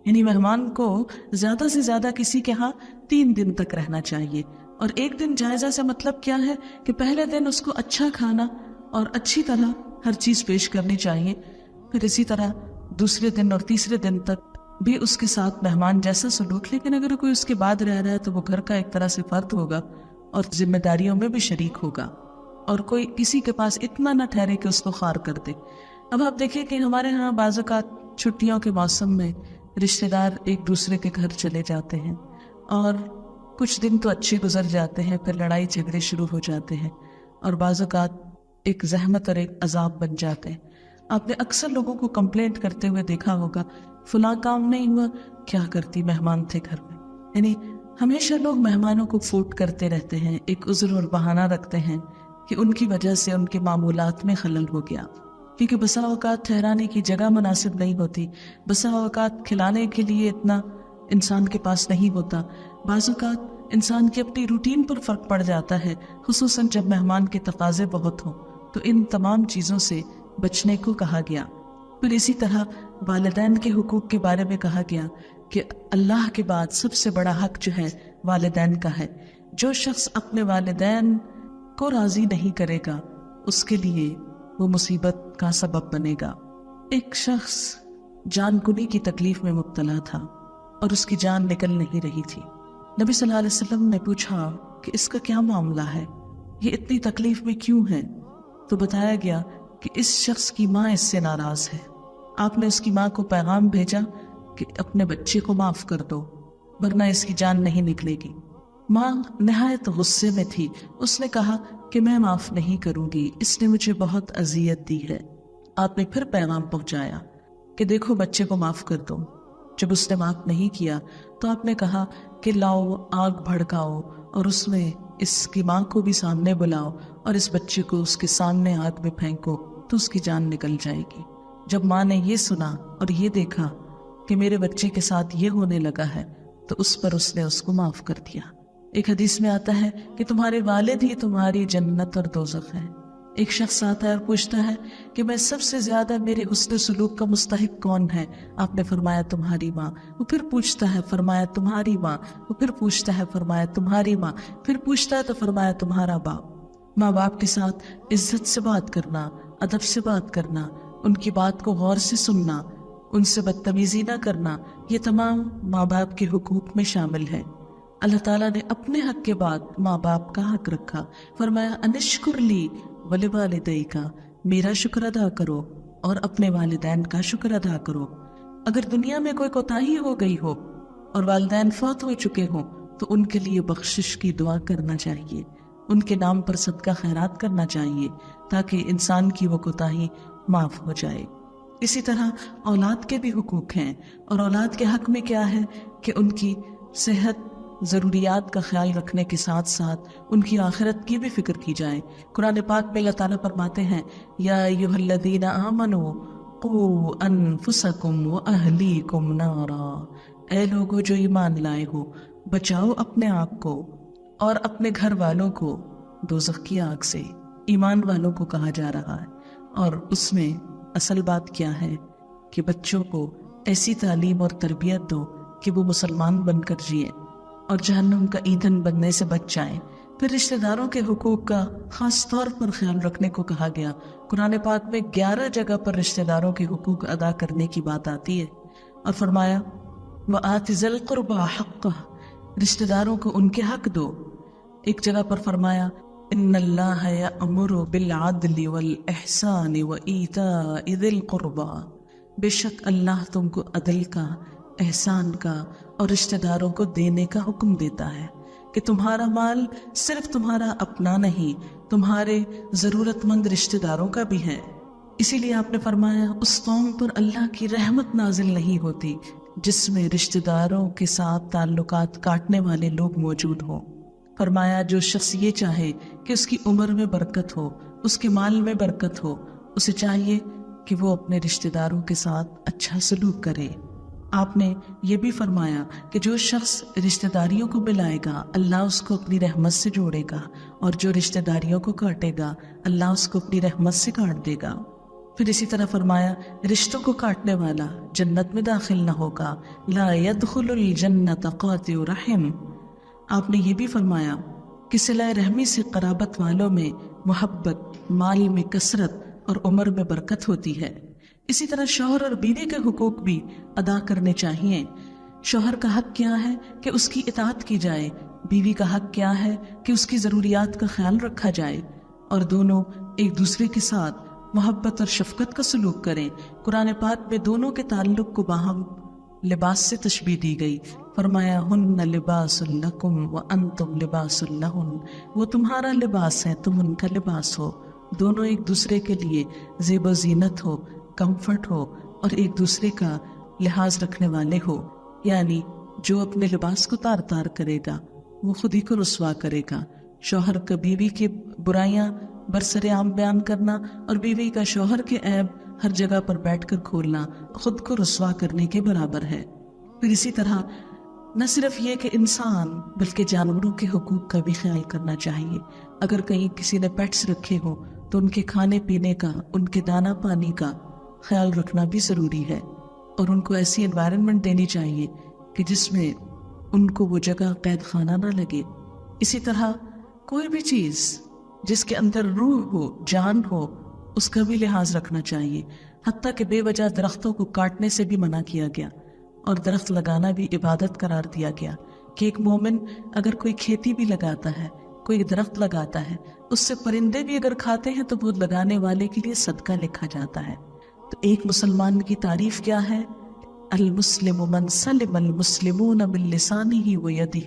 S1: یعنی مہمان کو زیادہ سے زیادہ کسی کے ہاں 3 دن تک رہنا چاہیے، اور ایک دن جائزہ سے مطلب کیا ہے کہ پہلے دن اس کو اچھا کھانا اور اچھی طرح ہر چیز پیش کرنی چاہیے، پھر اسی طرح دوسرے دن اور تیسرے دن تک بھی اس کے ساتھ مہمان جیسا سلوک، لیکن اگر کوئی اس کے بعد رہ رہا ہے تو وہ گھر کا ایک طرح سے فرد ہوگا اور ذمہ داریوں میں بھی شریک ہوگا، اور کوئی کسی کے پاس اتنا نہ ٹھہرے کہ اس کو خوار کر دے۔ اب آپ دیکھیں کہ ہمارے ہاں بعض اوقات چھٹیوں کے موسم میں رشتہ دار ایک دوسرے کے گھر چلے جاتے ہیں، اور کچھ دن تو اچھے گزر جاتے ہیں، پھر لڑائی جھگڑے شروع ہو جاتے ہیں، اور بعض اوقات ایک زحمت اور ایک عذاب بن جاتے ہیں۔ آپ نے اکثر لوگوں کو کمپلینٹ کرتے ہوئے دیکھا ہوگا فلاں کام نہیں ہوا، کیا کرتی مہمان تھے گھر میں۔ یعنی ہمیشہ لوگ مہمانوں کو فوٹ کرتے رہتے ہیں، ایک عذر اور بہانہ رکھتے ہیں کہ ان کی وجہ سے ان کے معمولات میں خلل ہو گیا، کیونکہ بسا اوقات ٹھہرانے کی جگہ مناسب نہیں ہوتی، بسا اوقات کھلانے کے لیے اتنا انسان کے پاس نہیں ہوتا، بعض اوقات انسان کی اپنی روٹین پر فرق پڑ جاتا ہے، خصوصاً جب مہمان کے تقاضے بہت ہوں۔ تو ان تمام چیزوں سے بچنے کو کہا گیا۔ پھر اسی طرح والدین کے حقوق کے بارے میں کہا گیا کہ اللہ کے بعد سب سے بڑا حق جو ہے والدین کا ہے۔ جو شخص اپنے والدین کو راضی نہیں کرے گا اس کے لیے وہ مصیبت کا سبب بنے گا۔ ایک شخص جان کنی کی تکلیف میں مبتلا تھا اور اس کی جان نکل نہیں رہی تھی۔ نبی صلی اللہ علیہ وسلم نے پوچھا کہ اس کا کیا معاملہ ہے، یہ اتنی تکلیف میں کیوں ہے؟ تو بتایا گیا کہ اس شخص کی ماں اس سے ناراض ہے۔ آپ نے اس کی ماں کو پیغام بھیجا کہ اپنے بچے کو معاف کر دو ورنہ اس کی جان نہیں نکلے گی۔ ماں نہایت غصے میں تھی، اس نے کہا کہ میں معاف نہیں کروں گی، اس نے مجھے بہت اذیت دی ہے۔ آپ نے پھر پیغام پہنچایا کہ دیکھو بچے کو معاف کر دو۔ جب اس نے معاف نہیں کیا تو آپ نے کہا کہ لاؤ آگ بھڑکاؤ اور اس میں اس کی ماں کو بھی سامنے بلاؤ اور اس بچے کو اس کے سامنے آگ میں پھینکو تو اس کی جان نکل جائے گی۔ جب ماں نے یہ سنا اور یہ دیکھا کہ میرے بچے کے ساتھ یہ ہونے لگا ہے تو اس پر اس نے اس کو معاف کر دیا۔ ایک حدیث میں آتا ہے کہ تمہارے والد ہی تمہاری جنت اور دوزخ ہے۔ ایک شخص آتا ہے اور پوچھتا ہے کہ میں سب سے زیادہ میرے حسن سلوک کا مستحق کون ہے؟ آپ نے فرمایا تمہاری ماں۔ وہ پھر پوچھتا ہے، فرمایا تمہاری ماں۔ وہ پھر پوچھتا ہے، فرمایا تمہاری ماں۔ پھر پوچھتا ہے تو فرمایا تمہارا باپ۔ ماں باپ کے ساتھ عزت سے بات کرنا، ادب سے بات کرنا، ان کی بات کو غور سے سننا، ان سے بدتمیزی نہ کرنا، یہ تمام ماں باپ کے حقوق میں شامل ہے۔ اللہ تعالیٰ نے اپنے حق کے بعد ماں باپ کا حق رکھا، فرمایا انشکر لی ولوالدیک، میرا شکر ادا کرو اور اپنے والدین کا شکر ادا کرو۔ اگر دنیا میں کوئی کوتاہی ہو گئی ہو اور والدین فوت ہو چکے ہوں تو ان کے لیے بخشش کی دعا کرنا چاہیے، ان کے نام پر صدقہ خیرات کرنا چاہیے تاکہ انسان کی وہ کوتاہی معاف ہو جائے۔ اسی طرح اولاد کے بھی حقوق ہیں، اور اولاد کے حق میں کیا ہے کہ ان کی صحت، ضروریات کا خیال رکھنے کے ساتھ ساتھ ان کی آخرت کی بھی فکر کی جائے۔ قرآن پاک میں اللہ تعالیٰ فرماتے ہیں یا ایھا الذین آمنوا قوا انفسکم واہلیکم نارا، اے لوگو جو ایمان لائے ہو، بچاؤ اپنے آپ کو اور اپنے گھر والوں کو دوزخ کی آگ سے۔ ایمان والوں کو کہا جا رہا ہے، اور اس میں اصل بات کیا ہے کہ بچوں کو ایسی تعلیم اور تربیت دو کہ وہ مسلمان بن کر جئیں اور جہنم کا ایندھن بننے سے بچ جائیں۔ پھر رشتہ داروں کے حقوق کا خاص طور پر خیال رکھنے کو کہا گیا۔ قرآن پاک میں 11 جگہ پر رشتہ داروں کے حقوق ادا کرنے کی بات آتی ہے، اور فرمایا وَآتِ ذِی الْقُرْبَىٰ حَقَّهُ، رشتہ داروں کو ان کے حق دو۔ ایک جگہ پر فرمایا ان اللہ یأمر بالعدل والاحسان وایتاء ذی القربیٰ، بے شک اللہ تم کو عدل کا، احسان کا اور رشتہ داروں کو دینے کا حکم دیتا ہے کہ تمہارا مال صرف تمہارا اپنا نہیں، تمہارے ضرورت مند رشتہ داروں کا بھی ہے۔ اسی لیے آپ نے فرمایا اس قوم پر اللہ کی رحمت نازل نہیں ہوتی جس میں رشتہ داروں کے ساتھ تعلقات کاٹنے والے لوگ موجود ہوں۔ فرمایا جو شخص یہ چاہے کہ اس کی عمر میں برکت ہو، اس کے مال میں برکت ہو، اسے چاہیے کہ وہ اپنے رشتہ داروں کے ساتھ اچھا سلوک کرے۔ آپ نے یہ بھی فرمایا کہ جو شخص رشتہ داریوں کو ملائے گا اللہ اس کو اپنی رحمت سے جوڑے گا، اور جو رشتہ داریوں کو کاٹے گا اللہ اس کو اپنی رحمت سے کاٹ دے گا۔ پھر اسی طرح فرمایا رشتوں کو کاٹنے والا جنت میں داخل نہ ہوگا، لا يدخل الجنت قاطع رحم۔ آپ نے یہ بھی فرمایا کہ صلہ رحمی سے قرابت والوں میں محبت، مال میں کثرت اور عمر میں برکت ہوتی ہے۔ اسی طرح شوہر اور بیوی کے حقوق بھی ادا کرنے چاہیے۔ شوہر کا حق کیا ہے کہ اس کی اطاعت کی جائے، بیوی کا حق کیا ہے کہ اس کی ضروریات کا خیال رکھا جائے، اور دونوں ایک دوسرے کے ساتھ محبت اور شفقت کا سلوک کریں۔ قرآن پاک میں دونوں کے تعلق کو باہم لباس سے تشبیہ دی گئی۔ فرمایا ہن لباس لکم وانتم لباس لہن، وہ تمہارا لباس ہے، تم ان کا لباس ہو۔ دونوں ایک دوسرے کے لیے زیب و زینت ہو، کمفرٹ ہو، اور ایک دوسرے کا لحاظ رکھنے والے ہو۔ یعنی جو اپنے لباس کو تار تار کرے گا وہ خود ہی کو رسوا کرے گا۔ شوہر کا بیوی کی برائیاں برسر عام بیان کرنا اور بیوی کا شوہر کے عیب ہر جگہ پر بیٹھ کر کھولنا خود کو رسوا کرنے کے برابر ہے۔ پھر اسی طرح نہ صرف یہ کہ انسان بلکہ جانوروں کے حقوق کا بھی خیال کرنا چاہیے۔ اگر کہیں کسی نے پیٹس رکھے ہوں تو ان کے کھانے پینے کا، ان کے دانہ پانی کا خیال رکھنا بھی ضروری ہے، اور ان کو ایسی انوائرنمنٹ دینی چاہیے کہ جس میں ان کو وہ جگہ قید خانہ نہ لگے۔ اسی طرح کوئی بھی چیز جس کے اندر روح ہو، جان ہو، اس کا بھی لحاظ رکھنا چاہیے۔ حتیٰ کہ بے وجہ درختوں کو کاٹنے سے بھی منع کیا گیا، اور درخت لگانا بھی عبادت قرار دیا گیا کہ ایک مومن اگر کوئی کھیتی بھی لگاتا ہے، کوئی درخت لگاتا ہے، اس سے پرندے بھی اگر کھاتے ہیں تو وہ لگانے والے کے لیے صدقہ لکھا جاتا ہے۔ تو ایک مسلمان کی تعریف کیا ہے؟ المسلم من سلم المسلمون من لسانہ ویدہ،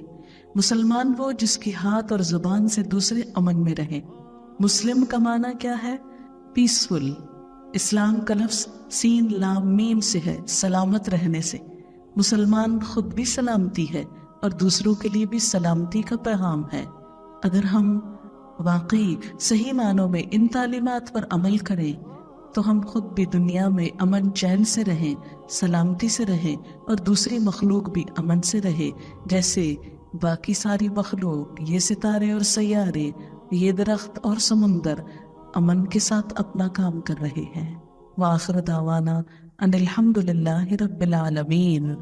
S1: مسلمان وہ جس کے ہاتھ اور زبان سے دوسرے امن میں رہے۔ مسلم کا معنی کیا ہے؟ پیسفل۔ اسلام کا لفظ سین لام میم سے ہے، سلامت رہنے سے۔ مسلمان خود بھی سلامتی ہے اور دوسروں کے لیے بھی سلامتی کا پیغام ہے۔ اگر ہم واقعی صحیح معنوں میں ان تعلیمات پر عمل کریں تو ہم خود بھی دنیا میں امن چین سے رہیں، سلامتی سے رہیں، اور دوسری مخلوق بھی امن سے رہے، جیسے باقی ساری مخلوق، یہ ستارے اور سیارے، یہ درخت اور سمندر امن کے ساتھ اپنا کام کر رہے ہیں۔ وآخر دعوانا ان الحمد للہ رب العالمین۔